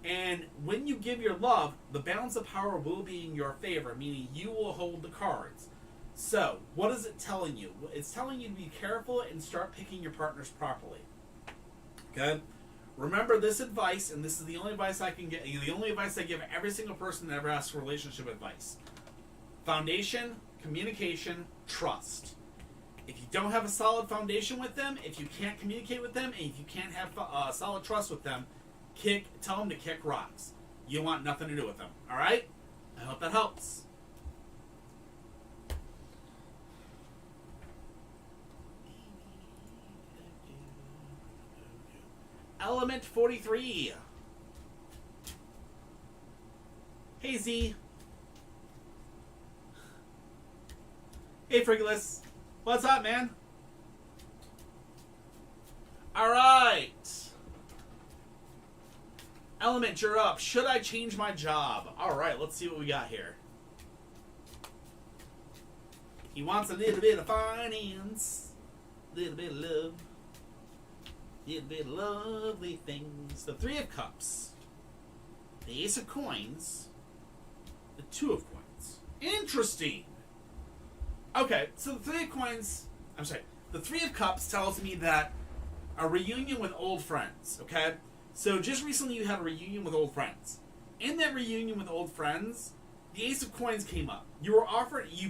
And when you give your love, the balance of power will be in your favor, meaning you will hold the cards. So, what is it telling you? It's telling you to be careful and start picking your partners properly. Okay? Remember this advice, and this is the only advice I can get, the only advice I give every single person that ever asks for relationship advice. Foundation, communication, trust. If you don't have a solid foundation with them, if you can't communicate with them, and if you can't have solid trust with them, tell them to kick rocks. You want nothing to do with them. All right? I hope that helps. Element 43. Hey, Z. Hey, Frigulus. What's up, man? Alright. Element, you're up. Should I change my job? Alright, let's see what we got here. He wants a little bit of finance. A little bit of love. A little bit of lovely things. The Three of Cups. The Ace of Coins. The Two of Coins. Interesting. Okay, so the the Three of Cups tells me that a reunion with old friends, okay? So just recently you had a reunion with old friends. In that reunion with old friends, the Ace of Coins came up.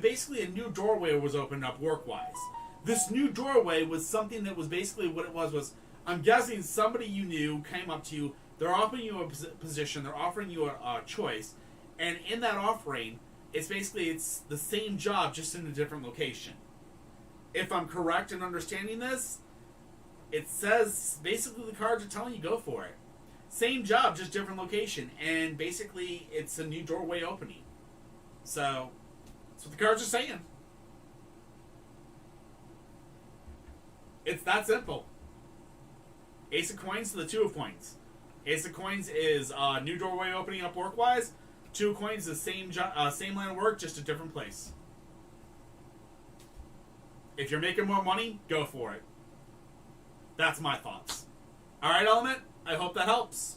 Basically a new doorway was opened up work-wise. This new doorway was something that was basically what it was, I'm guessing somebody you knew came up to you, they're offering you a position, they're offering you a choice, and in that offering, it's the same job, just in a different location. If I'm correct in understanding this, it says, basically the cards are telling you go for it. Same job, just different location. And basically, it's a new doorway opening. So, that's what the cards are saying. It's that simple. Ace of Coins to the Two of Coins. Ace of Coins is new doorway opening up work-wise. Two of Coins is same line of work, just a different place. If you're making more money, go for it. That's my thoughts. Alright, Element? I hope that helps.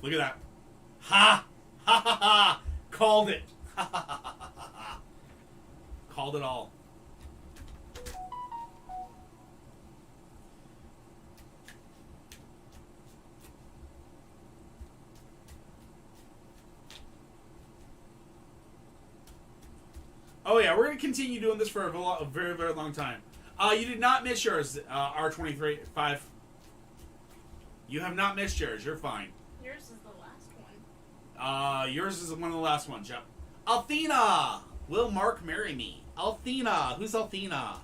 Look at that. Ha! Ha ha ha! Called it. Ha ha ha ha ha. Called it all. Oh yeah, we're going to continue doing this for a very, very long time. You did not miss yours, R23-5. You have not missed yours. You're fine. Yours is the last one. Yours is one of the last ones, yep. Althena! Will Mark marry me? Althena. Who's Althena?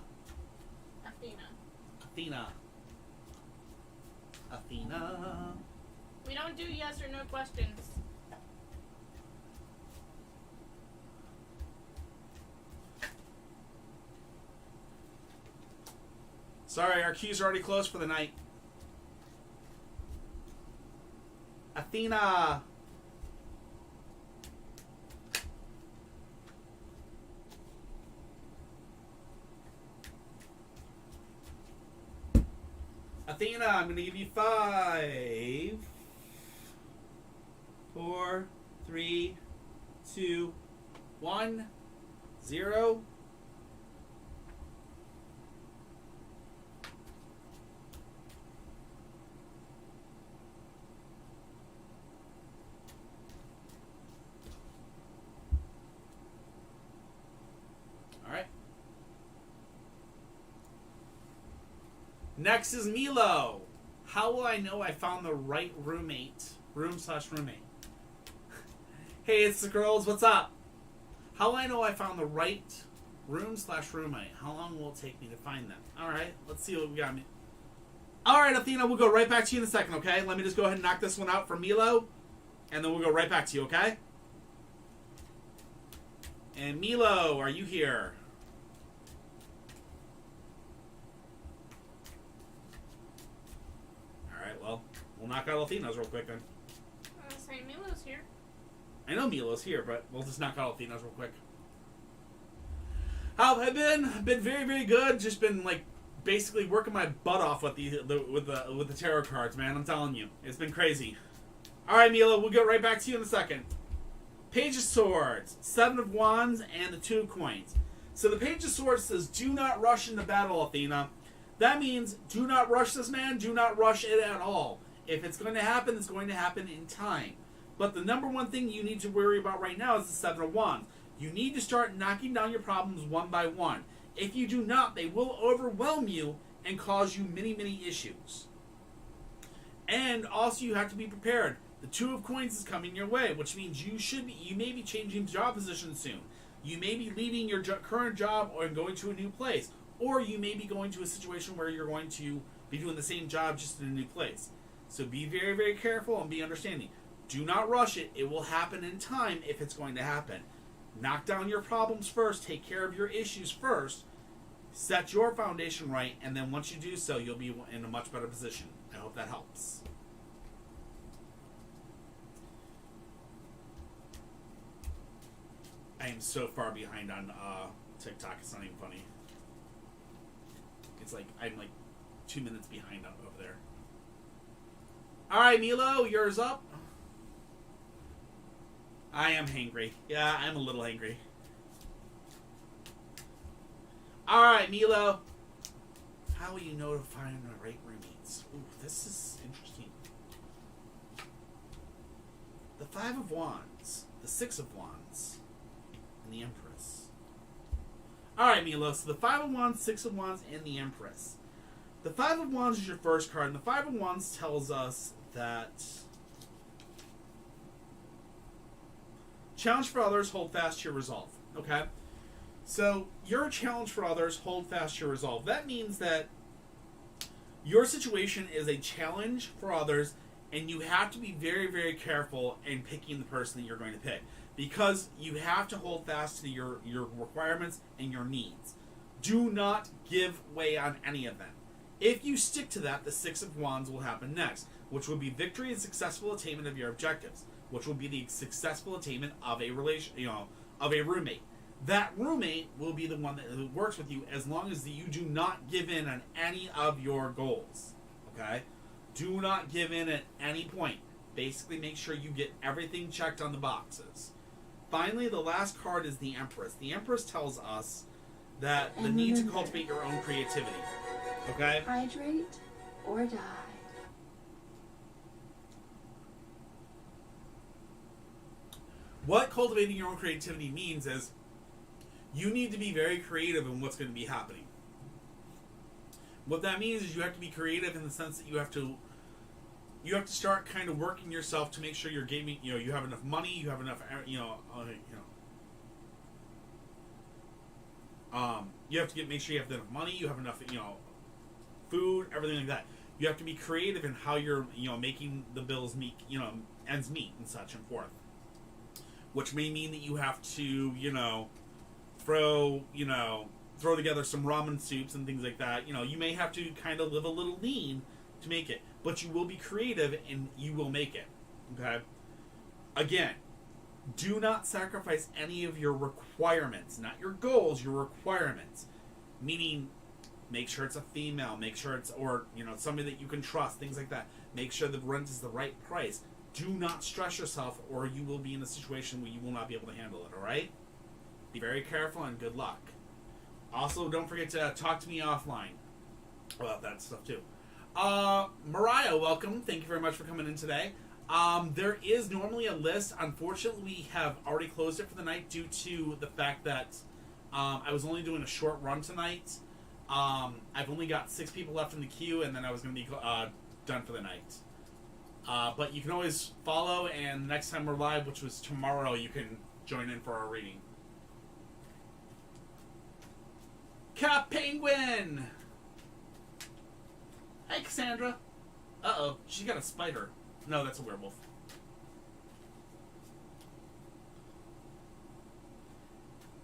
Athena. Athena. We don't do yes or no questions. Sorry, our queues are already closed for the night. Athena. Athena, I'm going to give you 5, 4, 3, 2, 1, 0. Next is Milo. How will I know I found the right room/roommate? Hey, it's the girls. What's up? How will I know I found the right room/roommate? How long will it take me to find them? All right, let's see what we got. All right, Athena, we'll go right back to you in a second, okay? Let me just go ahead and knock this one out for Milo, and then we'll go right back to you, okay? And Milo, are you here? Alright, well, we'll knock out Athena's real quick then. Saying Milo's here. I know Milo's here, but we'll just knock out Athena's real quick. How have I been? I've been very, very good. Just been like basically working my butt off with the tarot cards, man. I'm telling you, it's been crazy. All right, Milo, we'll get right back to you in a second. Page of Swords, Seven of Wands, and the Two of Coins. So the Page of Swords says, "Do not rush into battle, Athena." That means do not rush this, man. Do not rush it at all. If it's going to happen, it's going to happen in time. But the number one thing you need to worry about right now is the Seven of Wands. You need to start knocking down your problems one by one. If you do not, they will overwhelm you and cause you many, many issues. And also, you have to be prepared. The Two of Coins is coming your way, which means you may be changing job positions soon. You may be leaving your current job or going to a new place. Or you may be going to a situation where you're going to be doing the same job just in a new place. So be very, very careful and be understanding. Do not rush it. It will happen in time if it's going to happen. Knock down your problems first. Take care of your issues first. Set your foundation right. And then once you do so, you'll be in a much better position. I hope that helps. I am so far behind on TikTok. It's not even funny. It's like I'm like 2 minutes behind over there. All right, Milo, yours up. I am hangry. Yeah, I'm a little hangry. All right, Milo. How will you know to find the right roommates? Ooh, this is interesting. The Five of Wands, the Six of Wands, and the Empress. All right, Milo. So the Five of Wands, Six of Wands, and the Empress. The Five of Wands is your first card, and the Five of Wands tells us that challenge for others, hold fast to your resolve. Okay? So your challenge for others, hold fast to your resolve. That means that your situation is a challenge for others, and you have to be very, very careful in picking the person that you're going to pick. Because you have to hold fast to your requirements and your needs. Do not give way on any of them. If you stick to that, the Six of Wands will happen next, which will be victory and successful attainment of your objectives, which will be the successful attainment of a of a roommate. That roommate will be the one that works with you as long as you do not give in on any of your goals. Okay? Do not give in at any point. Basically, make sure you get everything checked on the boxes. Finally, the last card is the Empress. The Empress tells us that the need to cultivate your own creativity. Okay? Hydrate or die. What cultivating your own creativity means is you need to be very creative in what's going to be happening. What that means is you have to be creative in the sense that you have to start kind of working yourself to make sure you're gaming. You have enough money. You have enough. You have to make sure you have enough money. You have enough. Food, everything like that. You have to be creative in how you're making the bills meet. Ends meet and such and forth. Which may mean that you have to throw together some ramen soups and things like that. You may have to kind of live a little lean to make it. But you will be creative and you will make it. Okay? Again, do not sacrifice any of your requirements. Not your goals, your requirements. Meaning, make sure it's a female. Make sure it's, somebody that you can trust. Things like that. Make sure the rent is the right price. Do not stress yourself or you will be in a situation where you will not be able to handle it. Alright? Be very careful and good luck. Also, don't forget to talk to me offline about that stuff too. Mariah, welcome. Thank you very much for coming in today. There is normally a list. Unfortunately, we have already closed it for the night due to the fact that I was only doing a short run tonight. I've only got 6 people left in the queue, and then I was going to be done for the night. But you can always follow, and next time we're live, which was tomorrow, you can join in for our reading. Cap Penguin! Hey, Cassandra. Uh-oh, she's got a spider. No, that's a werewolf.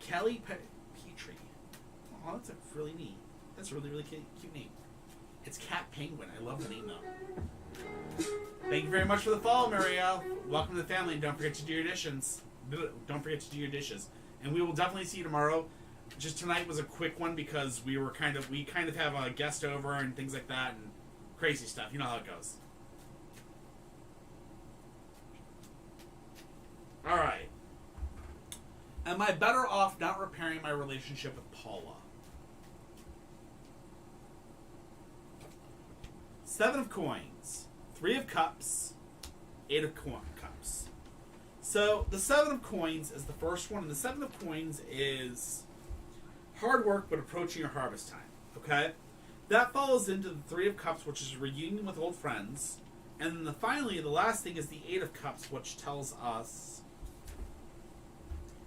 Kelly Petrie. Oh, that's a really neat. That's a really, really cute name. It's Cat Penguin. I love the name, though. Thank you very much for the follow, Marielle. Welcome to the family, and don't forget to do your dishes. Don't forget to do your dishes. And we will definitely see you tomorrow. Just tonight was a quick one because we kind of have a guest over and things like that and crazy stuff. You know how it goes. All right. Am I better off not repairing my relationship with Paula? 7 of coins, 3 of cups, 8 of cups. So the 7 of coins is the first one, and the 7 of coins is hard work but approaching your harvest time. Okay, that follows into the 3 of cups, which is a reunion with old friends, and then finally the last thing is the 8 of cups, which tells us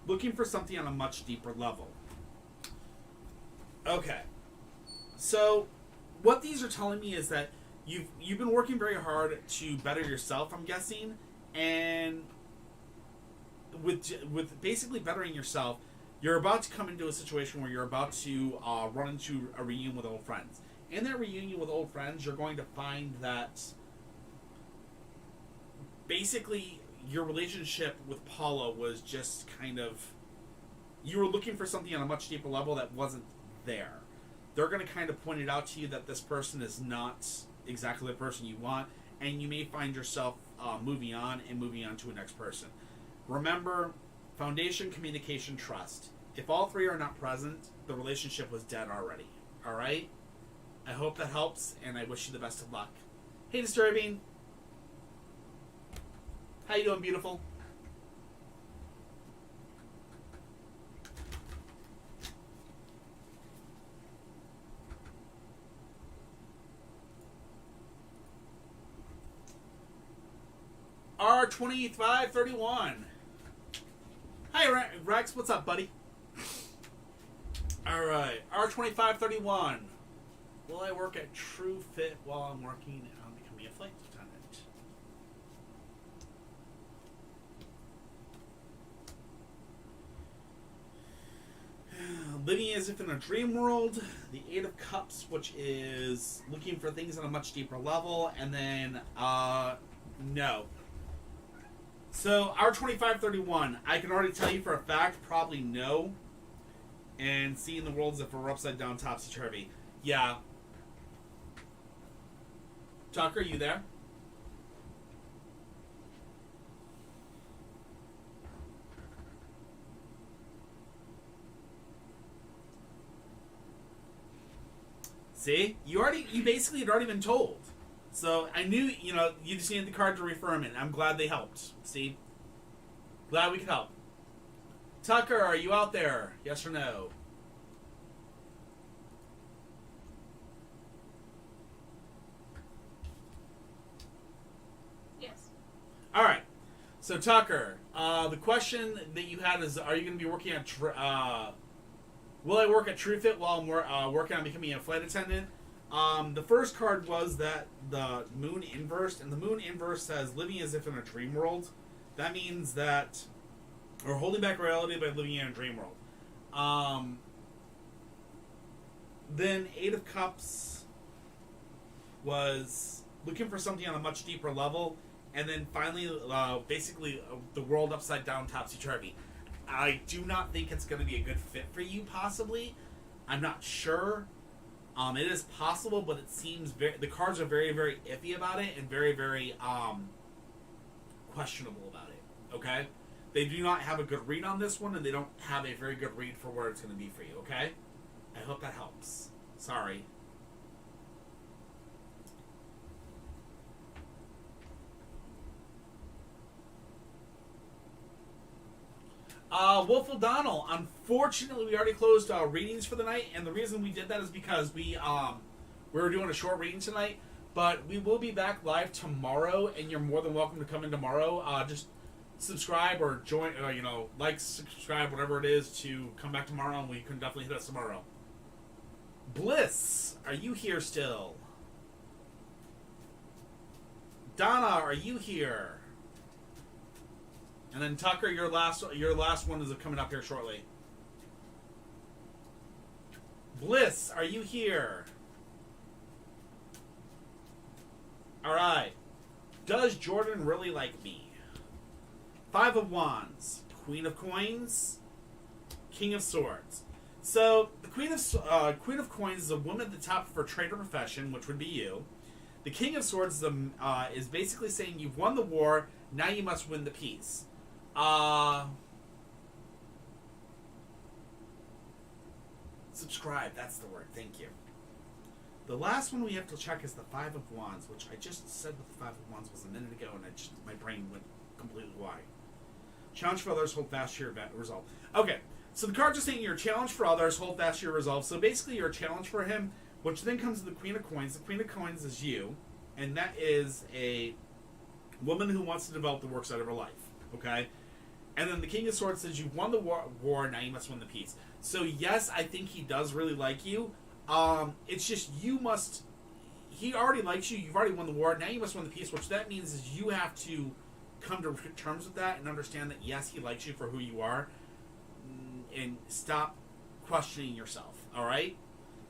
looking for something on a much deeper level. Okay, so what these are telling me is that you've been working very hard to better yourself, I'm guessing, and with basically bettering yourself, you're about to come into a situation where you're about to run into a reunion with old friends. In that reunion with old friends, you're going to find that basically your relationship with Paula was just kind of, you were looking for something on a much deeper level that wasn't there. They're going to kind of point it out to you that this person is not exactly the person you want, and you may find yourself moving on to a next person. Remember, foundation, communication, trust. If all 3 are not present, the relationship was dead already. All right? I hope that helps, and I wish you the best of luck. Hey, Disturbing. How you doing, beautiful? R2531. Hi, Rex. What's up, buddy? All right. R2531. Will I work at True Fit while I'm working on becoming a flight lieutenant? Living as if in a dream world, the 8 of Cups, which is looking for things on a much deeper level, and then, no. So, R2531, I can already tell you for a fact, probably no. And seeing the world as if we're upside down, topsy-turvy. Yeah. Tucker, you there? See? You basically had already been told. So I knew, you just needed the card to reaffirm it. I'm glad they helped. See? Glad we could help. Tucker, are you out there? Yes or no? Yes. All right. So Tucker, the question that you had is, are you going to be working at will I work at TrueFit while I'm working on becoming a flight attendant? The first card was that the moon inverse, and the moon inverse says living as if in a dream world. That means that, or holding back reality by living in a dream world. Then 8 of Cups was looking for something on a much deeper level, and then finally, basically, the world upside down, topsy-turvy. I do not think it's going to be a good fit for you, possibly. I'm not sure. It is possible, but it seems the cards are very, very iffy about it and very, very questionable about it. Okay? They do not have a good read on this one, and they don't have a very good read for where it's going to be for you. Okay? I hope that helps. Sorry. Wolf O'Donnell, unfortunately, we already closed readings for the night, and the reason we did that is because we were doing a short reading tonight, But we will be back live tomorrow, and you're more than welcome to come in tomorrow. Just subscribe or join, like, subscribe, whatever it is, to come back tomorrow, and we can definitely hit us tomorrow. Bliss, are you here still? Donna, are you here? And then Tucker, your last one is coming up here shortly. Bliss, are you here? Alright. Does Jordan really like me? 5 of Wands. Queen of Coins. King of Swords. So, the Queen of Coins is a woman at the top of her trade or profession, which would be you. The King of Swords is basically saying you've won the war, now you must win the peace. Subscribe, that's the word, thank you. The last one we have to check is the 5 of Wands, which I just said what the 5 of Wands was a minute ago, and my brain went completely wide. Challenge for others, hold fast to your resolve. Okay, so the cards are saying you're a challenge for others, hold fast to your resolve. So basically you're a challenge for him, which then comes to the Queen of Coins. The Queen of Coins is you, and that is a woman who wants to develop the work side of her life, okay? And then the King of Swords says you've won the war, now you must win the peace. So yes, I think he does really like you. It's just he already likes you, you've already won the war, now you must win the peace, which that means is you have to come to terms with that and understand that yes, he likes you for who you are, and stop questioning yourself, alright?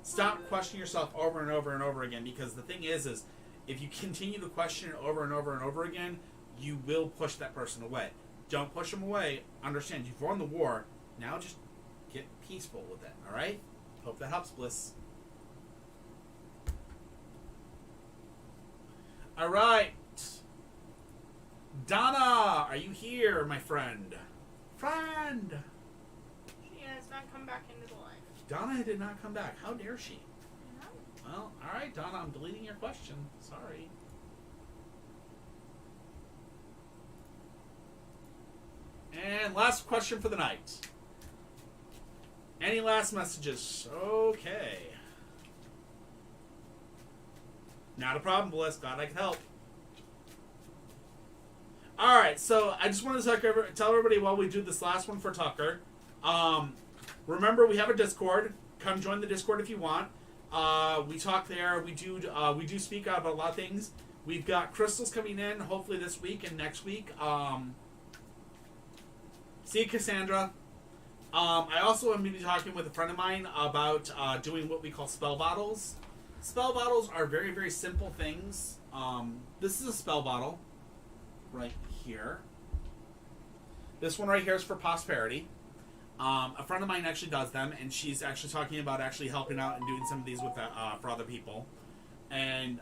Stop questioning yourself over and over and over again, because the thing is if you continue to question it over and over and over again, you will push that person away. Don't push them away. Understand, you've won the war, now just get peaceful with it, alright? Hope that helps, Bliss. Alright. Donna, are you here, my friend? Friend! She has not come back into the life. Donna did not come back. How dare she? No. Well, alright, Donna, I'm deleting your question. Sorry. And last question for the night. Any last messages? Okay. Not a problem, Bliss. Glad I could help. Alright, so I just wanted to tell everybody while we do this last one for Tucker. Remember, we have a Discord. Come join the Discord if you want. We talk there. We do speak about a lot of things. We've got crystals coming in, hopefully this week and next week. See you, Cassandra. I also am going to be talking with a friend of mine about doing what we call spell bottles. Spell bottles are very, very simple things. This is a spell bottle right here. This one right here is for prosperity. A friend of mine actually does them, and she's actually talking about actually helping out and doing some of these with for other people. And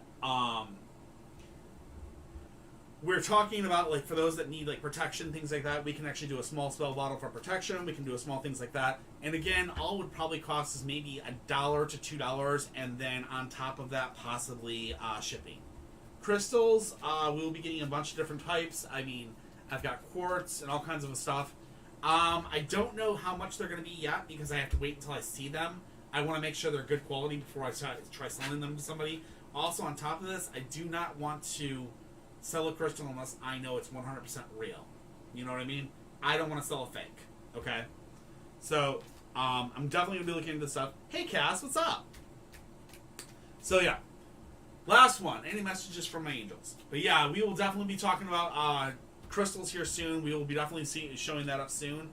we're talking about, like, for those that need, like, protection, things like that, we can actually do a small spell bottle for protection. We can do a small things like that. And again, all would probably cost us maybe $1 to $2, and then on top of that, possibly shipping. Crystals, we will be getting a bunch of different types. I mean, I've got quartz and all kinds of stuff. I don't know how much they're going to be yet, because I have to wait until I see them. I want to make sure they're good quality before I try selling them to somebody. Also, on top of this, I do not want to sell a crystal unless I know it's 100% real. You know what I mean? I don't want to sell a fake. Okay? So, I'm definitely going to be looking into this stuff. Hey, Cass, what's up? So, yeah. Last one. Any messages from my angels? But, yeah, we will definitely be talking about crystals here soon. We will be definitely showing that up soon.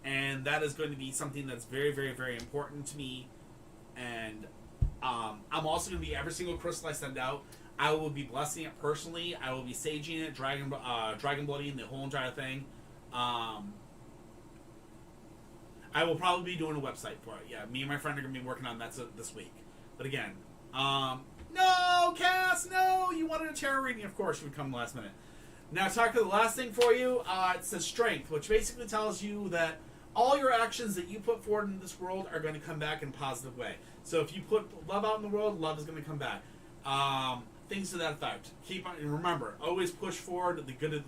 And that is going to be something that's very, very, very important to me. And I'm also going to be every single crystal I send out, I will be blessing it personally. I will be saging it, dragon blooding the whole entire thing. I will probably be doing a website for it. Yeah, me and my friend are going to be working on that this week. But again, no, Cass, no! You wanted a tarot reading, of course, you would come last minute. Now, Tucker, the last thing for you, it says strength, which basically tells you that all your actions that you put forward in this world are going to come back in a positive way. So if you put love out in the world, love is going to come back. Things to that effect. Keep on, and remember, always push forward the good,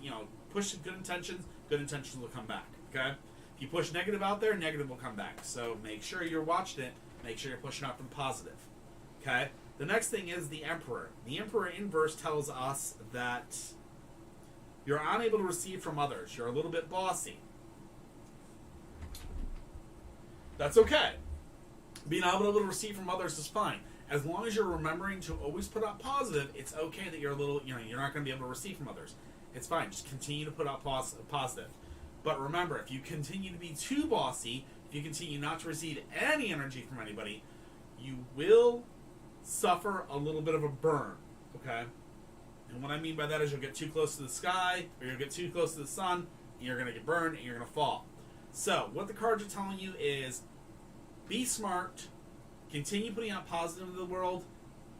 push good intentions will come back, okay? If you push negative out there, negative will come back. So make sure you're watching it, make sure you're pushing out from positive, okay? The next thing is the Emperor. The Emperor inverse tells us that you're unable to receive from others. You're a little bit bossy. That's okay. Being able to receive from others is fine. As long as you're remembering to always put out positive, it's okay that you're a little, you're not going to be able to receive from others. It's fine. Just continue to put out positive. But remember, if you continue to be too bossy, if you continue not to receive any energy from anybody, you will suffer a little bit of a burn, okay? And what I mean by that is you'll get too close to the sky, or you'll get too close to the sun, and you're going to get burned, and you're going to fall. So, what the cards are telling you is, be smart, continue putting out positive into the world,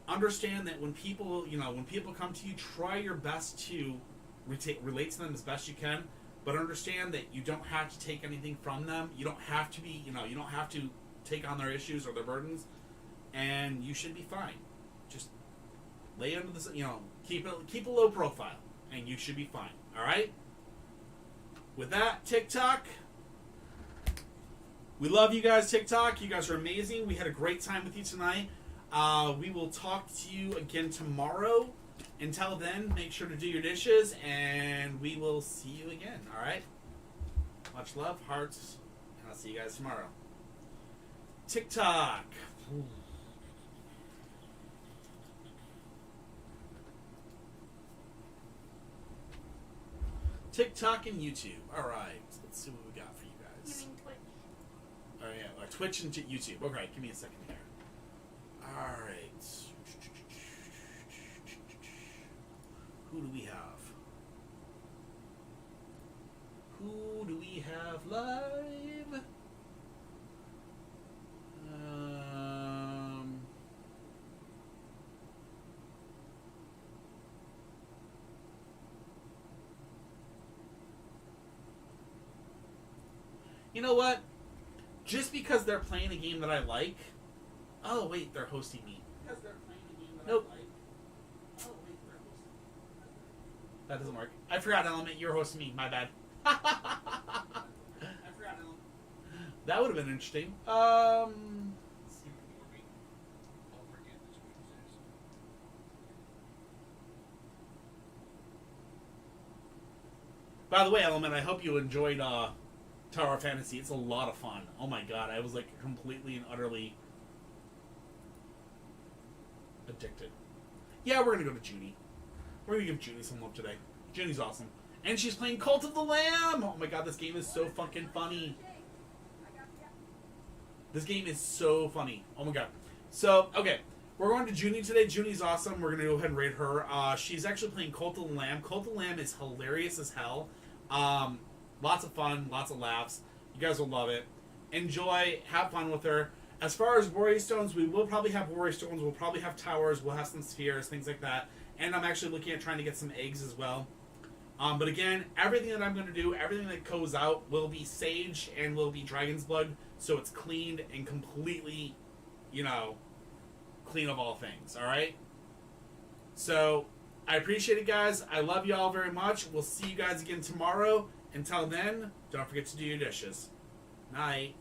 understand that when people, when people come to you, try your best to relate to them as best you can, but understand that you don't have to take anything from them. You don't have to be, you don't have to take on their issues or their burdens, and you should be fine. Just lay under the, keep a low profile, and you should be fine. All right. With that, TikTok. We love you guys, TikTok. You guys are amazing. We had a great time with you tonight. We will talk to you again tomorrow. Until then, make sure to do your dishes, and we will see you again. All right. Much love, hearts, and I'll see you guys tomorrow. TikTok. TikTok and YouTube. All right. Let's see what we got for you guys. You mean Twitch? Oh yeah, Twitch and YouTube. Okay, give me a second here. All right. Who do we have? Who do we have live? You know what? Just because they're playing a game that I like. Oh wait, they're hosting me. Because they're playing a game that I like. Oh wait, they're hosting me. That doesn't work. I forgot, Element. You're hosting me. My bad. I forgot, Element. That would have been interesting. By the way, Element, I hope you enjoyed Tower of Fantasy. It's a lot of fun. Oh my god, I was like completely and utterly addicted. Yeah, we're gonna go to Junie. We're gonna give Junie some love today. Junie's awesome. And she's playing Cult of the Lamb! Oh my god, this game is so fucking funny. This game is so funny. Oh my god. So, okay. We're going to Junie today. Junie's awesome. We're gonna go ahead and raid her. She's actually playing Cult of the Lamb. Cult of the Lamb is hilarious as hell. Lots of fun, lots of laughs. You guys will love it. Enjoy, have fun with her. As far as Warrior Stones, we will probably have Warrior Stones. We'll probably have towers. We'll have some spheres, things like that. And I'm actually looking at trying to get some eggs as well. But again, everything that I'm going to do, everything that goes out will be Sage and will be Dragon's Blood. So it's cleaned and completely, clean of all things. All right? So I appreciate it, guys. I love you all very much. We'll see you guys again tomorrow. Until then, don't forget to do your dishes. Night.